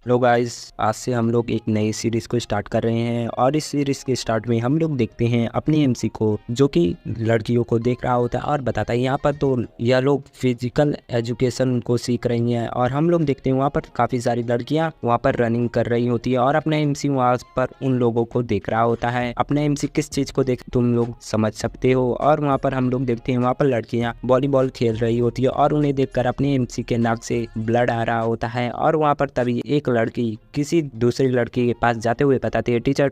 Hello guys, आज से हम लोग एक नई सीरीज़ को स्टार्ट कर रहे हैं और इस सीरीज़ के स्टार्ट में हम लोग देखते हैं अपनी एमसी को, जो कि लड़कियों को देख रहा होता है और बताता है। यहाँ पर तो यह लोग फिजिकल एजुकेशन को सीख रही हैं और हम लोग देखते हैं वहाँ पर काफ़ी सारी लड़कियाँ वहाँ पर रनिंग कर रही होती है और अपना एमसी वहाँ पर उन लोगों को देख रहा होता है। अपना एमसी किस चीज़ को देख तुम लोग समझ सकते हो। और वहाँ पर हम लोग देखते हैं वहाँ पर लड़कियाँ वॉलीबॉल खेल रही होती है और उन्हें देखकर अपने एमसी के नाक से ब्लड आ रहा होता है। और वहाँ पर तभी एक लड़की किसी दूसरी लड़की के पास जाते हुए बताती है, टीचर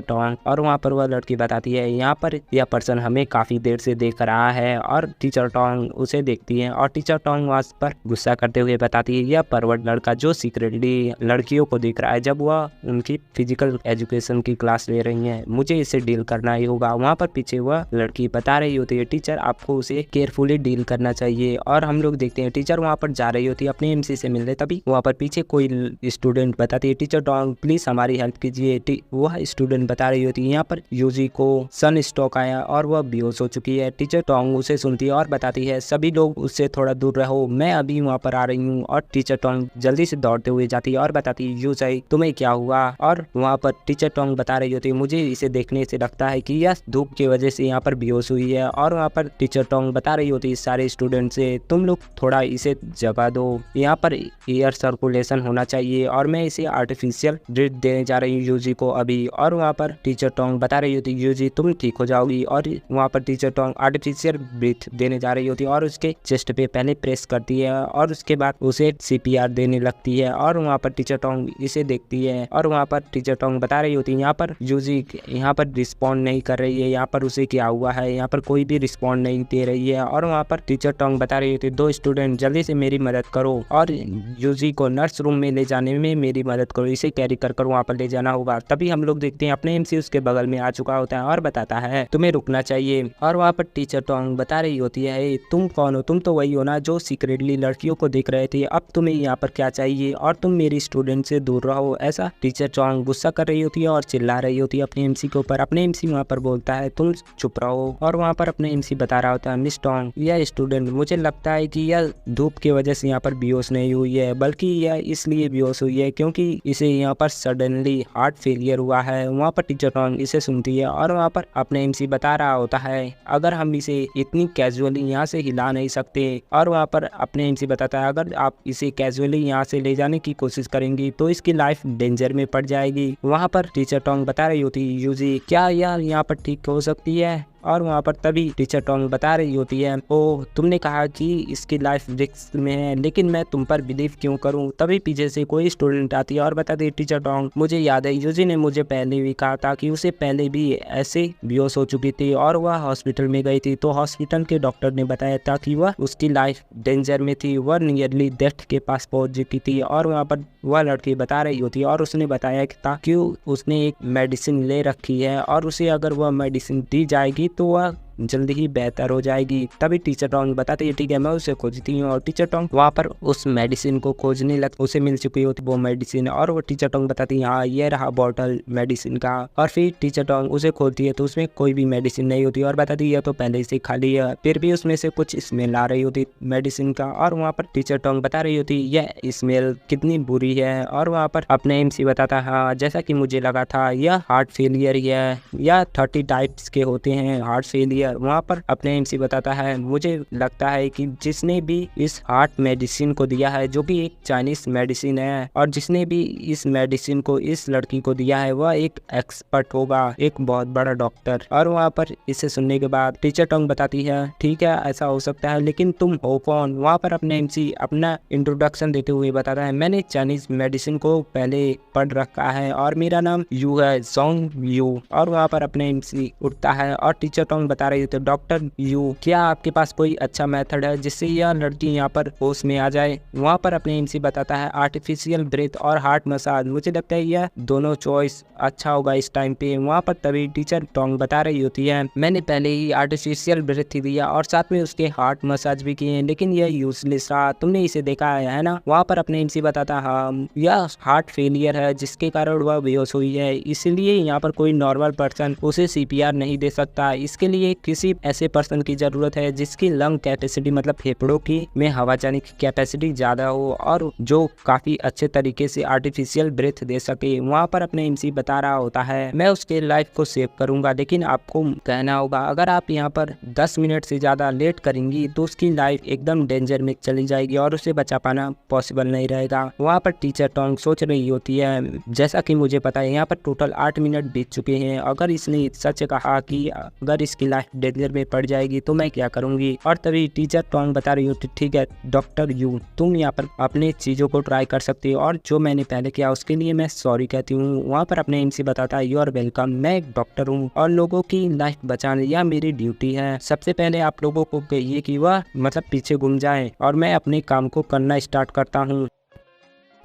टोंग। और वहाँ पर वह लड़की बताती है, यहाँ पर यह पर्सन हमें काफी देर से देख रहा है। और टीचर टोंग उसे देखती है और टीचर टोंग वहाँ पर गुस्सा करते हुए बताती है, यह परवर्ड लड़का जो सीक्रेटली लड़कियों को देख रहा है जब वह उनकी फिजिकल एजुकेशन की क्लास ले रही है, मुझे इसे डील करना ही होगा। वहाँ पर पीछे वह लड़की बता रही होती है, टीचर आपको उसे केयरफुली डील करना चाहिए। और हम लोग देखते हैं टीचर वहाँ पर जा रही होती है अपने एमसी से मिलने, तभी वहाँ पर पीछे कोई स्टूडेंट बताती है, टीचर टोंग प्लीज हमारी हेल्प कीजिए। वह स्टूडेंट बता रही होती है, यहाँ पर यूजी को सन स्ट्रोक आया और वह बेहोश हो चुकी है। टीचर टोंग उसे सुनती है और बताती है, सभी लोग उससे थोड़ा दूर रहो, मैं अभी वहाँ पर आ रही हूँ। और टीचर टोंग जल्दी से दौड़ते हुए जाती है और बताती है, यूजी तुम्हें क्या हुआ। और वहाँ पर टीचर टोंग बता रही होती है, मुझे इसे देखने से लगता है कि यह धूप की वजह से यहाँ पर बेहोश हुई है। और वहाँ पर टीचर टोंग बता रही होती है सारे स्टूडेंट से, तुम लोग थोड़ा इसे जगा दो, यहाँ पर एयर सर्कुलेशन होना चाहिए और मैं इसे आर्टिफिशियल ब्रीथ देने जा रही हूँ यूजी को अभी। और वहाँ पर टीचर टोंग बता रही होती है, यूजी तुम ठीक हो जाओगी। और वहाँ पर टीचर टोंग आर्टिफिशियल ब्रीथ देने जा रही होती है और उसके चेस्ट पे पहले प्रेस करती है और उसके बाद उसे सीपीआर देने लगती है। और वहाँ पर टीचर टोंग इसे देखती है और वहाँ पर टीचर टोंग बता रही होती है, यहाँ पर यूजी यहाँ पर रिस्पॉन्ड नहीं कर रही है, यहाँ पर उसे क्या हुआ है, यहाँ पर कोई भी रिस्पॉन्ड नहीं दे रही है। और वहाँ पर टीचर टोंग बता रही होती है, दो स्टूडेंट जल्दी से मेरी मदद करो और यूजी को नर्स रूम में ले जाने में मेरी मदद करो, इसे कैरी कर वहाँ पर ले जाना होगा। तभी हम लोग देखते हैं अपने एमसी उसके बगल में आ चुका होता है और बताता है, तुम्हें रुकना चाहिए। और वहाँ पर टीचर टोंग बता रही होती है, तुम कौन हो, तुम तो वही हो ना जो सीक्रेटली लड़कियों को देख रहे थे, अब तुम्हें यहाँ पर क्या चाहिए और तुम मेरी स्टूडेंट से दूर रहो। ऐसा टीचर टोंग गुस्सा कर रही होती है और चिल्ला रही होती है अपने एमसी के ऊपर। अपने एमसी वहाँ पर बोलता है, तुम चुप रहो। और वहाँ पर अपने एमसी बता रहा होता है, मिस टोंग यह स्टूडेंट मुझे लगता है कि यह धूप की वजह से यहाँ पर बेहोश नहीं हुई है, बल्कि यह इसलिए बेहोश हुई है क्योंकि इसे यहाँ पर सडनली हार्ट फेलियर हुआ है। वहाँ पर टीचर टोंग इसे सुनती है और वहाँ पर अपने एमसी बता रहा होता है, अगर हम इसे इतनी कैजुअली यहाँ से हिला नहीं सकते। और वहाँ पर अपने एमसी बताता है, अगर आप इसे कैजुअली यहाँ से ले जाने की कोशिश करेंगी तो इसकी लाइफ डेंजर में पड़ जाएगी। वहाँ पर टीचर टोंग बता रही होती है, यूजी क्या यह यहाँ पर ठीक हो सकती है। और वहाँ पर तभी टीचर टोंग बता रही होती है, ओह तुमने कहा कि इसकी लाइफ रिस्क में है, लेकिन मैं तुम पर बिलीव क्यों करूं। तभी पीछे से कोई स्टूडेंट आती है और बताती है, टीचर टोंग मुझे याद है यूजी ने मुझे पहले भी कहा था कि उसे पहले भी ऐसे बेहोश हो चुकी थी और वह हॉस्पिटल में गई थी, तो हॉस्पिटल के डॉक्टर ने बताया था कि वह उसकी लाइफ डेंजर में थी, वह नियरली डेथ के पास पहुंच चुकी थी। और वहाँ पर वह लड़की बता रही होती है और उसने बताया था कि उसने एक मेडिसिन ले रखी है और उसे अगर वह मेडिसिन दी जाएगी तो वह जल्दी ही बेहतर हो जाएगी। तभी टीचर टोंग बताती है, ठीक है मैं उसे खोजती हूँ। और टीचर टोंग वहाँ पर उस मेडिसिन को खोजने लग, उसे मिल चुकी होती वो मेडिसिन और वो टीचर टोंग बताती है, हाँ ये रहा बॉटल मेडिसिन का। और फिर टीचर टोंग उसे खोलती है तो उसमें कोई भी मेडिसिन नहीं होती और बताती है तो पहले से खाली है, फिर भी उसमें से कुछ स्मेल आ रही होती मेडिसिन का। और वहाँ पर टीचर टोंग बता रही होती यह स्मेल कितनी बुरी है। और वहाँ पर अपने एमसी बताता है, हाँ जैसा कि मुझे लगा था यह हार्ट फेलियर है, या 30 टाइप्स के होते हैं हार्ट फेलियर। वहाँ पर अपने एमसी बताता है, मुझे लगता है कि जिसने भी इस हार्ट मेडिसिन को दिया है, जो कि एक चाइनीज मेडिसिन है, और जिसने भी इस मेडिसिन को इस लड़की को दिया है वह एक एक्सपर्ट होगा, एक बहुत बड़ा डॉक्टर। और वहाँ पर इसे सुनने के बाद टीचर टोंग बताती है, ठीक है ऐसा हो सकता है, लेकिन तुम हो कौन। वहाँ पर अपने एमसी अपना इंट्रोडक्शन देते हुए बताता है, मैंने चाइनीज मेडिसिन को पहले पढ़ रखा है और मेरा नाम यू है, जोंग यू। और वहाँ पर अपने एमसी उठता है और टीचर टोंग बता रही तो डॉक्टर यू क्या आपके पास कोई अच्छा मेथड है जिससे यह लड़की यहाँ पर होश में आ जाए। वहाँ पर अपने एमसी बताता है, आर्टिफिशियल ब्रेथ और हार्ट मसाज, मुझे लगता है यह दोनों चॉइस अच्छा होगा इस टाइम पे। वहाँ पर तभी टीचर टोंग बता रही होती है, मैंने पहले ही आर्टिफिशियल ब्रेथ ही दिया और साथ में उसके हार्ट मसाज भी किए, लेकिन यह यूजलेस रहा, तुमने इसे देखा है ना। वहाँ पर अपने एमसी बताता है, हाँ यह हार्ट फेलियर है जिसके कारण वह बेहोश हुई है, इसलिए यहाँ पर कोई नॉर्मल पर्सन उसे सीपीआर नहीं दे सकता, इसके लिए किसी ऐसे पर्सन की जरूरत है जिसकी लंग कैपेसिटी मतलब फेफड़ों की में हवा जाने की कैपेसिटी ज्यादा हो और जो काफी अच्छे तरीके से आर्टिफिशियल ब्रेथ दे सके। वहाँ पर अपने एमसी बता रहा होता है मैं उसके लाइफ को सेव करूंगा, लेकिन आपको कहना होगा अगर आप यहाँ पर 10 मिनट से ज्यादा लेट करेंगी तो उसकी लाइफ एकदम डेंजर में चली जाएगी और उसे बचा पाना पॉसिबल नहीं रहेगा। वहाँ पर टीचर टोंग सोच रही होती है जैसा कि मुझे पता है यहाँ पर टोटल 8 मिनट बीत चुके हैं, अगर इसने सच कहा कि अगर इसकी लाइफ डेंजर में पड़ जाएगी तो मैं क्या करूंगी। और तभी टीचर टोंग बता रही होती ठीक है डॉक्टर यू, तुम यहाँ पर अपने चीजों को ट्राई कर सकती हो और जो मैंने पहले किया उसके लिए मैं सॉरी कहती हूँ। वहाँ पर अपने एमसी बताता है यू आर वेलकम, मैं एक डॉक्टर हूँ और लोगों की लाइफ बचाना यह मेरी ड्यूटी है। सबसे पहले आप लोगों को कहिए कि वह मतलब पीछे घूम जाए और मैं अपने काम को करना स्टार्ट करता हूँ।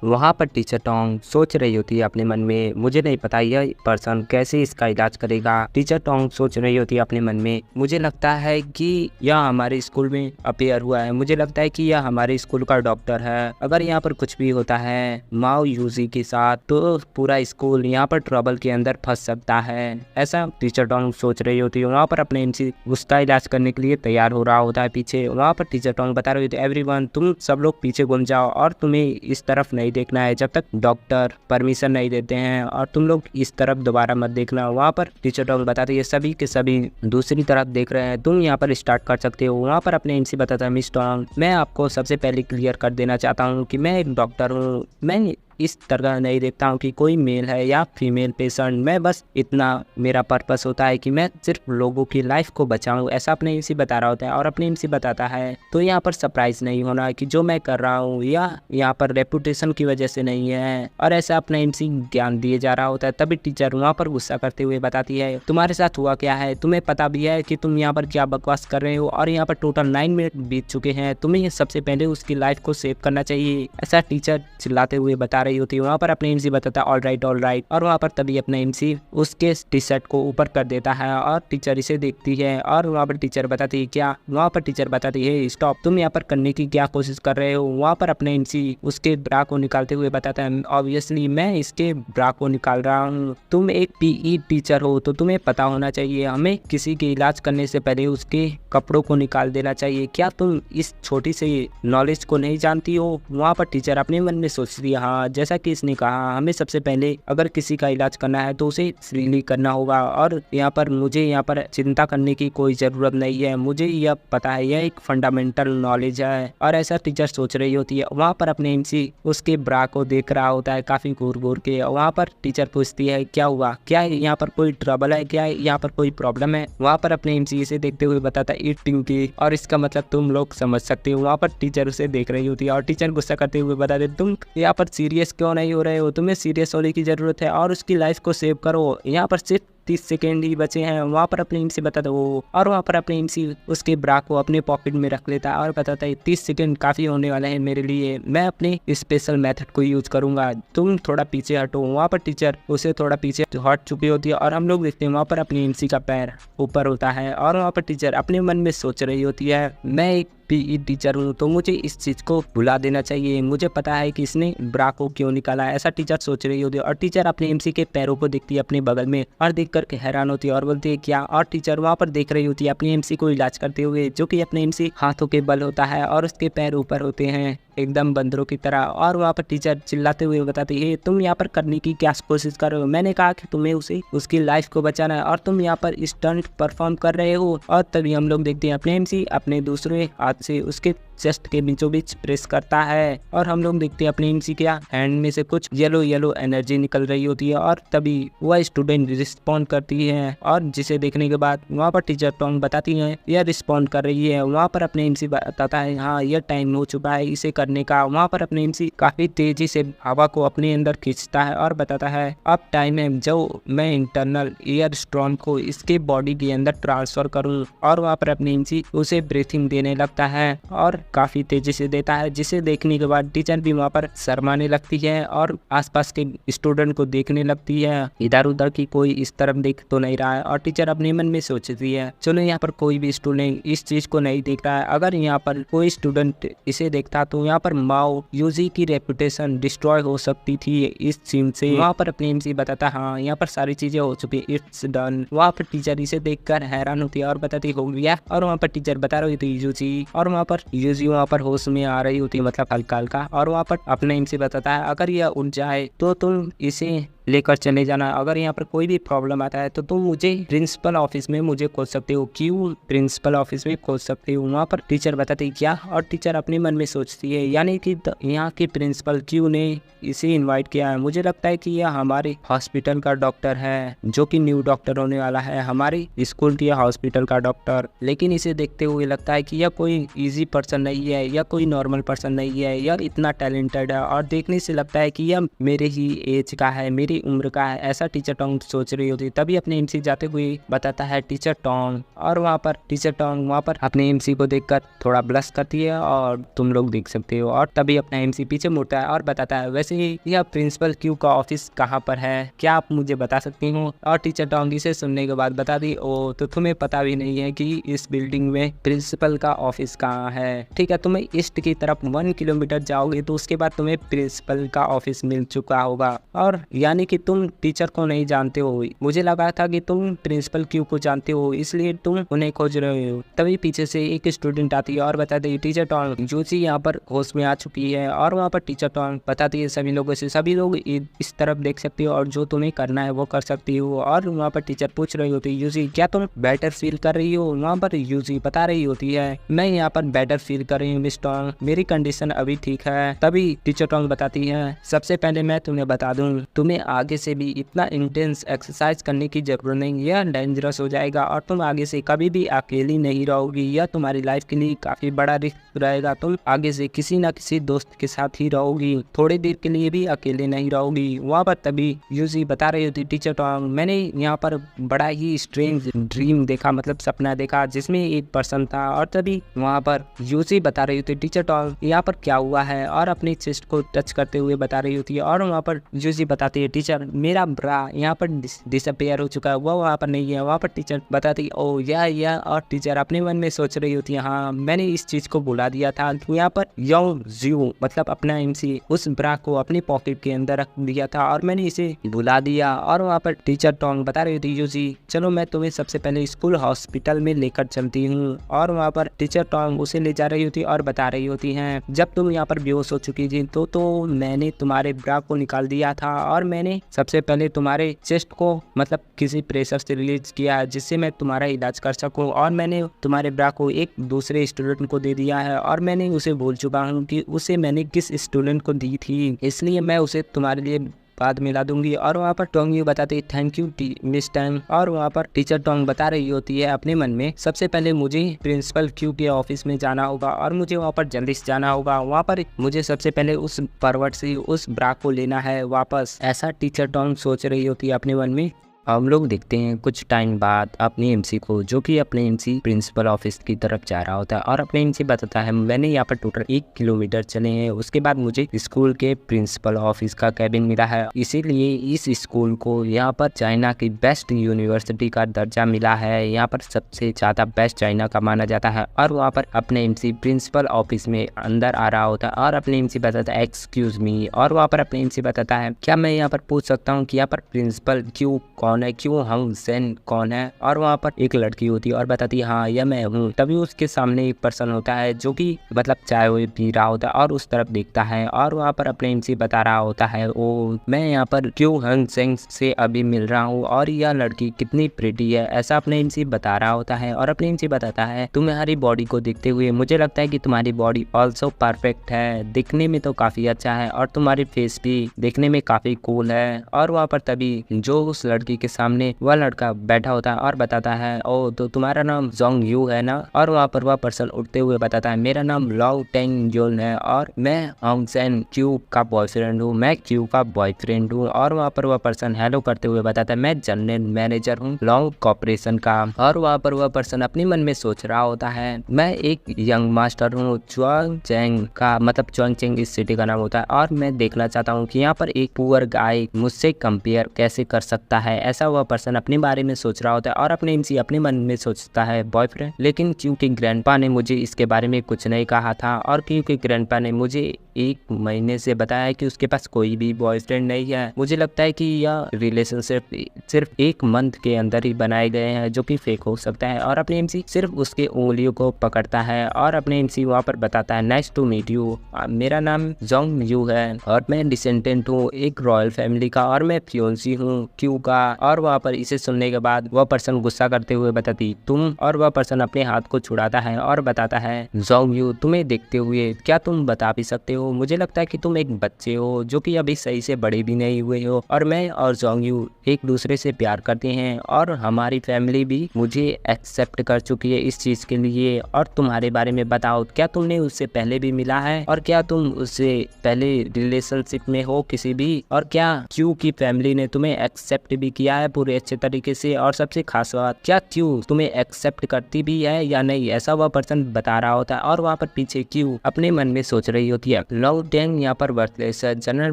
वहाँ पर टीचर टोंग सोच रही होती है अपने मन में मुझे नहीं पता यह पर्सन कैसे इसका इलाज करेगा। टीचर टोंग सोच रही होती है अपने मन में मुझे लगता है कि यह हमारे स्कूल में अपेयर हुआ है, मुझे लगता है कि यह हमारे स्कूल का डॉक्टर है। अगर यहाँ पर कुछ भी होता है माओ यूजी के साथ तो पूरा स्कूल यहाँ पर ट्रबल के अंदर फंस सकता है, ऐसा टीचर टोंग सोच रही होती है। वहाँ पर अपने एमसी उसका इलाज करने के लिए तैयार हो रहा होता है पीछे। वहाँ पर टीचर टोंग बता रही होती है एवरीवन तुम सब लोग पीछे घूम जाओ और तुम्हें इस तरफ नहीं देखना है जब तक डॉक्टर परमिशन नहीं देते हैं और तुम लोग इस तरफ दोबारा मत देखना। वहाँ पर टीचर टोंग बताती है सभी के सभी दूसरी तरफ देख रहे हैं, तुम यहाँ पर स्टार्ट कर सकते हो। वहाँ पर अपने एमसी बताता है मिस टोंग मैं आपको सबसे पहले क्लियर कर देना चाहता हूँ कि मैं एक डॉक्टर हूँ, मैं इस तरह नहीं देखता हूँ कि कोई मेल है या फीमेल पेशेंट, मैं बस इतना मेरा पर्पस होता है कि मैं सिर्फ लोगों की लाइफ को बचाऊं, ऐसा अपने एमसी बता रहा होता है। और अपने एमसी बताता है तो यहाँ पर सरप्राइज नहीं होना कि जो मैं कर रहा हूँ या यहाँ पर रेपुटेशन की वजह से नहीं है, और ऐसा अपना एमसी ज्ञान दिए जा रहा होता है। तभी टीचर वहाँ पर गुस्सा करते हुए बताती है तुम्हारे साथ हुआ क्या है, तुम्हें पता भी है कि तुम यहाँ पर क्या बकवास कर रहे हो और यहाँ पर टोटल 9 मिनट बीत चुके हैं, तुम्हें सबसे पहले उसकी लाइफ को सेव करना चाहिए, ऐसा टीचर चिल्लाते हुए बता रही होती है। वहाँ पर अपने एमसी बताता है ऑल राइट और वहाँ पर तभी अपना एमसी उसके टी शर्ट को ऊपर कर देता है और टीचर इसे देखती है और वहाँ पर टीचर बताती है क्या, वहाँ पर टीचर बताती है स्टॉप, तुम यहाँ पर करने की क्या कोशिश कर रहे हो। वहाँ पर अपने एमसी उसके ब्रा को निकालते हुए बताता है ऑब्वियसली मैं इसके ब्रा को निकाल रहा हूँ, तुम एक पीई टीचर हो तो तुम्हें पता होना चाहिए हमें किसी के इलाज करने से पहले उसके कपड़ों को निकाल देना चाहिए, क्या तुम इस छोटी सी नॉलेज को नहीं जानती हो। वहाँ पर टीचर अपने मन में सोचती है हाँ जैसा कि इसने कहा हमें सबसे पहले अगर किसी का इलाज करना है तो उसे फ्रीली करना होगा और यहाँ पर मुझे यहाँ पर चिंता करने की कोई ज़रूरत नहीं है, मुझे यह पता है यह एक फंडामेंटल नॉलेज है। और ऐसा टीचर सोच रही होती है। वहाँ पर अपने एमसी उसके ब्रा को देख रहा होता है काफ़ी घूर घूर के। वहाँ पर टीचर पूछती है क्या हुआ, क्या यहाँ पर कोई ट्रबल है, क्या यहाँ पर कोई प्रॉब्लम है। वहाँ पर अपने एमसी इसे देखते हुए बताता है ईटिंग की, और इसका मतलब तुम लोग समझ सकते हो। वहाँ पर टीचर उसे देख रही होती है और टीचर गुस्सा करते हुए बताते तुम यहाँ पर सीरियस क्यों नहीं हो रहे हो, तुम्हें सीरियस होने की ज़रूरत है और उसकी लाइफ को सेव करो, यहाँ पर सिर्फ 30 सेकेंड ही बचे हैं। वहाँ पर अपने एमसी बताता वो, और वहाँ पर अपने एमसी उसके ब्रा को अपने पॉकेट में रख लेता है और बताता है 30 सेकेंड काफ़ी होने वाले हैं मेरे लिए, मैं अपने स्पेशल मेथड को यूज करूँगा, तुम थोड़ा पीछे हटो। वहाँ पर टीचर उसे थोड़ा पीछे हट चुकी होती है और हम लोग देखते हैं वहाँ पर अपने एमसी का पैर ऊपर होता है और वहाँ पर टीचर अपने मन में सोच रही होती है मैं एक पीई टीचर हूँ तो मुझे इस चीज़ को भुला देना चाहिए, मुझे पता है कि इसने ब्रा को क्यों निकाला है, ऐसा टीचर सोच रही होती है। और टीचर अपने एमसी के पैरों को देखती है अपने बगल में और देख करके हैरान होती है और बोलती है क्या, और टीचर वहाँ पर देख रही होती है अपने एमसी को इलाज करते हुए, जो कि अपने एमसी हाथों के बल होता है और उसके पैर ऊपर होते हैं एकदम बंदरों की तरह। और वहाँ पर टीचर चिल्लाते हुए बताती है तुम यहाँ पर करने की क्या कोशिश कर रहे हो, मैंने कहा कि तुम्हें उसे उसकी लाइफ को बचाना है और तुम यहाँ पर स्टंट परफॉर्म कर रहे हो। और तभी हम लोग देखते हैं अपने एमसी अपने दूसरे हाथ से उसके चेस्ट के बीचों बीच प्रेस करता है और हम लोग देखते हैं अपने एमसी के हैंड में से कुछ येलो येलो एनर्जी निकल रही होती है और तभी वह स्टूडेंट रिस्पॉन्ड करती है और जिसे देखने के बाद वहाँ पर टीचर टोंग बताती है यह रिस्पॉन्ड कर रही है। वहाँ पर अपने एमसी बताता है हाँ यह टाइम हो चुका है इसे करने का। वहाँ पर अपने एमसी काफी तेजी से हवा को अपने अंदर खींचता है और बताता है अब टाइम है जो मैं इंटरनल एयर स्ट्रॉम को इसके बॉडी के अंदर ट्रांसफर करूँ। और वहाँ पर अपने एमसी उसे ब्रीथिंग देने लगता है और काफी तेजी से देता है, जिसे देखने के बाद टीचर भी वहाँ पर शर्माने लगती है और आसपास के स्टूडेंट को देखने लगती है, इधर उधर की कोई इस तरफ देख तो नहीं रहा है। और टीचर अपने मन में सोचती है चलो यहाँ पर कोई भी स्टूडेंट इस चीज को नहीं देख रहा है, अगर यहाँ पर कोई स्टूडेंट इसे देखता तो यहाँ यहाँ पर माओ यूजी की रेपुटेशन डिस्ट्रॉय हो सकती थी इस सीन से। वहाँ पर अपने एमसी बताता हाँ यहाँ पर सारी चीजें हो चुकी, इट्स डन। वहाँ पर टीचर इसे देखकर हैरान होती है और बताती हो गया। और वहाँ पर टीचर बता रही थी यूजी, और वहाँ पर यूजी वहाँ पर होश में आ रही होती, मतलब हल्का हल्का। और वहाँ पर अपने एमसी बताता है अगर यह उठ जाए तो तुम इसे लेकर चले जाना, अगर यहाँ पर कोई भी प्रॉब्लम आता है तो तुम मुझे प्रिंसिपल ऑफिस में मुझे खोज सकते हो। क्यों प्रिंसिपल ऑफिस में खोज सकते हो? वहाँ पर टीचर बताती क्या, और टीचर अपने मन में सोचती है यानी कि यहाँ के प्रिंसिपल क्यों ने इसे इनवाइट किया है। मुझे लगता है कि यह हमारे हॉस्पिटल का डॉक्टर है, जो कि न्यू डॉक्टर होने वाला है, हमारे स्कूल के हॉस्पिटल का डॉक्टर। लेकिन इसे देखते हुए लगता है कि यह कोई इजी पर्सन नहीं है, यह कोई नॉर्मल पर्सन नहीं है, यह इतना टैलेंटेड है और देखने से लगता है कि यह मेरे ही एज का है, मेरी उम्र का है, ऐसा टीचर टोंग सोच रही होती। तभी अपने एमसी जाते हुए बताता है टीचर टोंग, और वहाँ पर टीचर टोंग वहाँ पर अपने एमसी को देखकर थोड़ा ब्लश करती है और तुम लोग देख सकते हो। और तभी अपना एमसी पीछे मुड़ता है और बताता है वैसे ही यह प्रिंसिपल क्यू का ऑफिस कहाँ पर है, क्या आप मुझे बता सकती हो? और टीचर टोंग इसे सुनने के बाद बता दी ओ तो तुम्हें पता भी नहीं है कि इस बिल्डिंग में प्रिंसिपल का ऑफिस कहाँ है। ठीक है, तुम्हें ईस्ट की तरफ 1 किलोमीटर जाओगे तो उसके बाद तुम्हें प्रिंसिपल का ऑफिस मिल चुका होगा। और यानी कि तुम टीचर को नहीं जानते हो, मुझे लगा था कि तुम प्रिंसिपल क्यू को जानते हो इसलिए तुम उन्हें खोज रहे हो। तभी पीछे से एक स्टूडेंट आती है और बताती है टीचर टोंग जूसी यहाँ पर होश में आ चुकी है। और वहाँ पर टीचर टोंग बताती है सभी लोगों से सभी लोग इस तरफ देख सकते हो और जो तुम्हें करना है वो कर सकती हो। और वहाँ पर टीचर पूछ रही होती है यूजी क्या तुम बेटर फील कर रही हो? वहाँ पर यूजी बता रही होती है मैं यहाँ पर बेटर फील कर रही हूँ मिस टोंग, मेरी कंडीशन अभी ठीक है। तभी टीचर टोंग बताती है सबसे पहले मैं तुम्हें बता दूं तुम्हें आगे से भी इतना इंटेंस एक्सरसाइज करने की जरूरत नहीं, यह डेंजरस हो जाएगा और तुम आगे से कभी भी अकेली नहीं रहोगी, यह तुम्हारी लाइफ के लिए काफी बड़ा रिस्क रहेगा। तुम आगे से किसी ना किसी दोस्त के साथ ही रहोगी, थोड़ी देर के लिए भी अकेले नहीं रहोगी। वहाँ पर तभी यूजी बता रही होती टीचर टोंग मैंने यहाँ पर बड़ा ही स्ट्रेंज ड्रीम देखा, मतलब सपना देखा जिसमें एक पर्सन था। और तभी वहाँ पर यूजी बता रही होती टीचर टोंग यहाँ पर क्या हुआ है, और अपनी चेस्ट को टच करते हुए बता रही होती है। और वहाँ पर यूजी बताती है टीचर मेरा ब्रा यहाँ पर डिसअपियर हो चुका है, वो वहाँ पर नहीं है। वहाँ पर टीचर बताती है ओ या और टीचर अपने मन में सोच रही होती है हाँ मैंने इस चीज को भुला दिया था। यहाँ पर यू मतलब अपना एमसी उस ब्रा को अपनी पॉकेट के अंदर रख दिया था और मैंने इसे भुला दिया। और वहाँ पर टीचर टोंग बता रही होती यूजी चलो मैं तुम्हें सबसे पहले स्कूल हॉस्पिटल में लेकर चलती हूँ। और वहाँ पर टीचर टोंग उसे ले जा रही होती और बता रही होती है जब तुम यहाँ पर बेहोश हो चुकी थी तो मैंने तुम्हारे ब्रा को निकाल दिया था और मैंने सबसे पहले तुम्हारे चेस्ट को मतलब किसी प्रेशर से रिलीज किया जिससे मैं तुम्हारा इलाज कर सकूं। और मैंने तुम्हारे ब्रा को एक दूसरे स्टूडेंट को दे दिया है और मैंने उसे भूल चुका हूं कि उसे मैंने किस स्टूडेंट को दी थी, इसलिए मैं उसे तुम्हारे लिए बाद मिला दूंगी। और वहाँ पर टोंग यू बताती थैंक यू मिस टैंग। और वहाँ पर टीचर टोंग बता रही होती है अपने मन में सबसे पहले मुझे प्रिंसिपल क्यू के ऑफिस में जाना होगा और मुझे वहाँ पर जल्दी से जाना होगा। वहाँ पर मुझे सबसे पहले उस परवर्ट से उस ब्रा को लेना है वापस, ऐसा टीचर टोंग सोच रही होती है अपने मन में। हम लोग देखते हैं कुछ टाइम बाद अपने एमसी को जो कि अपने एमसी प्रिंसिपल ऑफिस की तरफ जा रहा होता है और अपने एमसी बताता है मैंने यहाँ पर टोटल 1 किलोमीटर चले हैं, उसके बाद मुझे स्कूल के प्रिंसिपल ऑफिस का कैबिन मिला है, इसीलिए इस स्कूल को यहाँ पर चाइना की बेस्ट यूनिवर्सिटी का दर्जा मिला है, यहाँ पर सबसे ज़्यादा बेस्ट चाइना का माना जाता है। और वहाँ पर अपने एमसी प्रिंसिपल ऑफिस में अंदर आ रहा होता है और अपने एमसी बताता है एक्सक्यूज मी। और वहाँ पर अपने एमसी बताता है क्या मैं यहाँ पर पूछ सकता हूँ कि यहाँ पर प्रिंसिपल क्यों कौन है, क्यों हम सेन कौन है? और वहाँ पर एक लड़की होती है और बताती है हाँ यह मैं हूँ। तभी उसके सामने एक पर्सन होता है जो कि मतलब चाय पी रहा होता है और उस तरफ देखता है और वहाँ पर अपने एमसी बता रहा होता है ओ मैं यहाँ पर क्यों हंग सेंग से अभी मिल रहा हूँ और यह लड़की कितनी प्रिटी है, ऐसा अपने एमसी बता रहा होता है। और अपने एमसी बताता है तुम्हारी बॉडी को देखते हुए मुझे लगता है कि तुम्हारी बॉडी ऑल्सो परफेक्ट है, दिखने में तो काफी अच्छा है और तुम्हारी फेस भी देखने में काफी कूल है। और वहाँ पर तभी जो उस लड़की के सामने वह लड़का बैठा होता है और बताता है ओ तो तुम्हारा नाम जोंग यू है ना? और वहाँ पर वह पर्सन उठते हुए बताता है मेरा नाम लॉन्ग टेंग जोन है और मैं हंग सेन क्यू का बॉयफ्रेंड हूँ, मैं क्यू का बॉयफ्रेंड हूँ। और वहाँ पर वह पर्सन हेलो करते हुए बताता है मैं जनरल मैनेजर हूँ लॉन्ग कॉर्पोरेशन का। और वहाँ पर वह पर्सन अपने मन में सोच रहा होता है मैं एक यंग मास्टर हूँ चुआंग चेंग का, मतलब चुआंग चेंग इस सिटी का नाम होता है और मैं देखना चाहता हूँ कि यहाँ पर एक पुअर गाय मुझसे कंपेयर कैसे कर सकता है, ऐसा वह पर्सन अपने बारे में सोच रहा होता है और अपने एमसी अपने मन में सोचता है बॉयफ्रेंड। लेकिन क्योंकि ग्रैंडपा ने मुझे इसके बारे में कुछ नहीं कहा था और क्योंकि ग्रैंडपा ने मुझे 1 महीने से बताया कि उसके पास कोई भी बॉयफ्रेंड नहीं है, मुझे लगता है कि यह रिलेशनशिप सिर्फ 1 मंथ के अंदर ही बनाए गए हैं, जो कि फेक हो सकता है। और अपने एमसी सिर्फ उसके उंगलियों को पकड़ता है और अपने एमसी वहाँ पर बताता है नाइस टू मीट यू, मेरा नाम जोंग यू है और मैं डिसेंडेंट हूँ एक रॉयल फैमिली का और मैं फियोंसी हूँ क्यू का। और वहाँ पर इसे सुनने के बाद वह पर्सन गुस्सा करते हुए बताती तुम, और वह पर्सन अपने हाथ को छुड़ाता है और बताता है जोंग यू, तुम्हें देखते हुए क्या तुम बता भी सकते हो, मुझे लगता है कि तुम एक बच्चे हो जो कि अभी सही से बड़े भी नहीं हुए हो और मैं और जोंग यू एक दूसरे से प्यार करते हैं और हमारी फैमिली भी मुझे एक्सेप्ट कर चुकी है इस चीज के लिए। और तुम्हारे बारे में बताओ, क्या तुमने उससे पहले भी मिला है और क्या तुम उससे पहले रिलेशनशिप में हो किसी भी, और क्या क्यू की फैमिली ने तुम्हें एक्सेप्ट भी किया है पूरे अच्छे तरीके से, और सबसे खास बात क्या क्यू तुम्हें एक्सेप्ट करती भी है या नहीं, ऐसा वह पर्सन बता रहा होता है। और वहाँ पर पीछे क्यू अपने मन में सोच रही होती है लॉन्ग टैंग यहाँ पर वर्थलेस है जनरल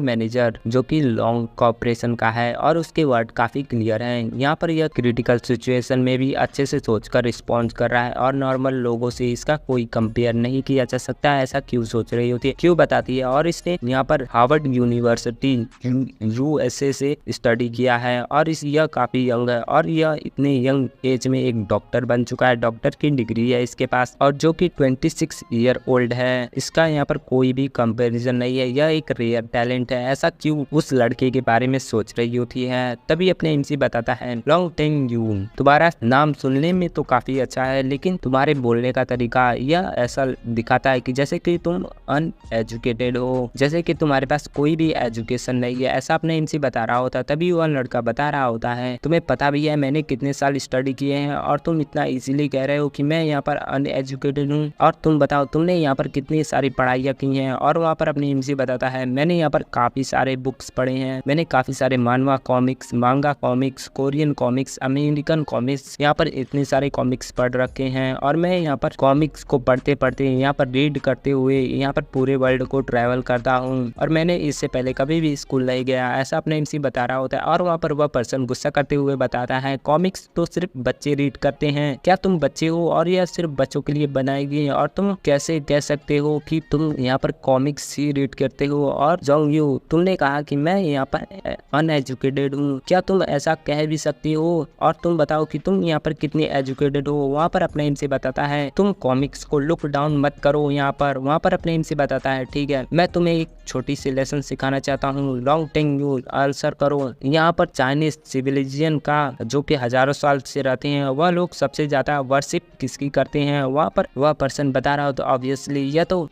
मैनेजर जो कि लॉन्ग कॉर्पोरेशन का है और उसके वर्ड काफी क्लियर हैं। यहाँ पर यह क्रिटिकल सिचुएशन में भी अच्छे से सोचकर रिस्पॉन्स कर रहा है और नॉर्मल लोगों से इसका कोई कंपेयर नहीं किया जा सकता, ऐसा क्यों सोच रही होती है, क्यों बताती है। और इसने यहाँ पर हार्वर्ड यूनिवर्सिटी यूएसए से स्टडी किया है और यह काफी यंग है और यह इतने यंग एज में एक डॉक्टर बन चुका है, डॉक्टर की डिग्री है इसके पास और जो कि 26 ईयर ओल्ड है। इसका यहाँ पर कोई भी कंपैरिजन नहीं है, यह एक रेयर टैलेंट है, ऐसा क्यों उस लड़के के बारे में सोच रही होती है। तभी अपने एमसी बताता है लॉन्ग टेंग यू, तुम्हारा नाम सुनने में तो काफी अच्छा है लेकिन तुम्हारे बोलने का तरीका यह ऐसा दिखाता है कि जैसे कि तुम अनएजुकेटेड हो, जैसे कि तुम्हारे पास कोई भी एजुकेशन नहीं है, ऐसा अपने एमसी बता रहा होता है। तभी वह लड़का बता रहा होता है तुम्हें पता भी है मैंने कितने साल स्टडी किए हैं और तुम इतना इजीली कह रहे हो कि मैं यहाँ पर अनएजुकेटेड हूँ, और तुम बताओ तुमने यहाँ पर कितनी सारी पढ़ाइयाँ की हैं। और वहाँ पर अपनी एमसी बताता है मैंने यहाँ पर काफी सारे बुक्स पढ़े हैं, मैंने काफी सारे मानवा कॉमिक्स, मांगा comics, Korean comics, American comics, यहाँ पर इतने सारे कॉमिक्स पढ़ रखे हैं और मैं यहाँ पर कॉमिक्स को पढ़ते पढ़ते यहाँ पर रीड करते हुए यहाँ पर पूरे वर्ल्ड को ट्रैवल करता हूँ और मैंने इससे पहले कभी भी स्कूल नहीं गया, ऐसा अपने एमसी बता रहा होता है। और वहाँ पर वह पर्सन गुस्सा करते हुए बताता है कॉमिक्स तो सिर्फ बच्चे रीड करते हैं, क्या तुम बच्चे हो और यह सिर्फ बच्चों के लिए बनाई गई है और तुम कैसे कह सकते हो कि तुम यहाँ पर कॉमिक्स ही रीड करते हो। और जोंग यू, तुमने कहा कि मैं यहाँ पर अनएजुकेटेड हूँ, क्या तुम ऐसा कह भी सकती हो, और तुम बताओ कि तुम यहाँ पर कितनी एजुकेटेड हो। वहाँ पर अपने एमसी बताता है तुम कॉमिक्स को लुक डाउन मत करो यहाँ पर। वहाँ पर अपने एमसी बताता है ठीक है मैं तुम्हें एक छोटी सी लेसन सिखाना चाहता हूँ, लॉन्ग टेंग यू आंसर करो। यहाँ पर चाइनीज सिविलाइजेशन का जो कि हजारों साल से रहते हैं वह लोग सबसे ज्यादा वर्शिप किसकी करते हैं। वहाँ पर वह पर्सन बता रहा हो तो ऑब्वियसली यह तो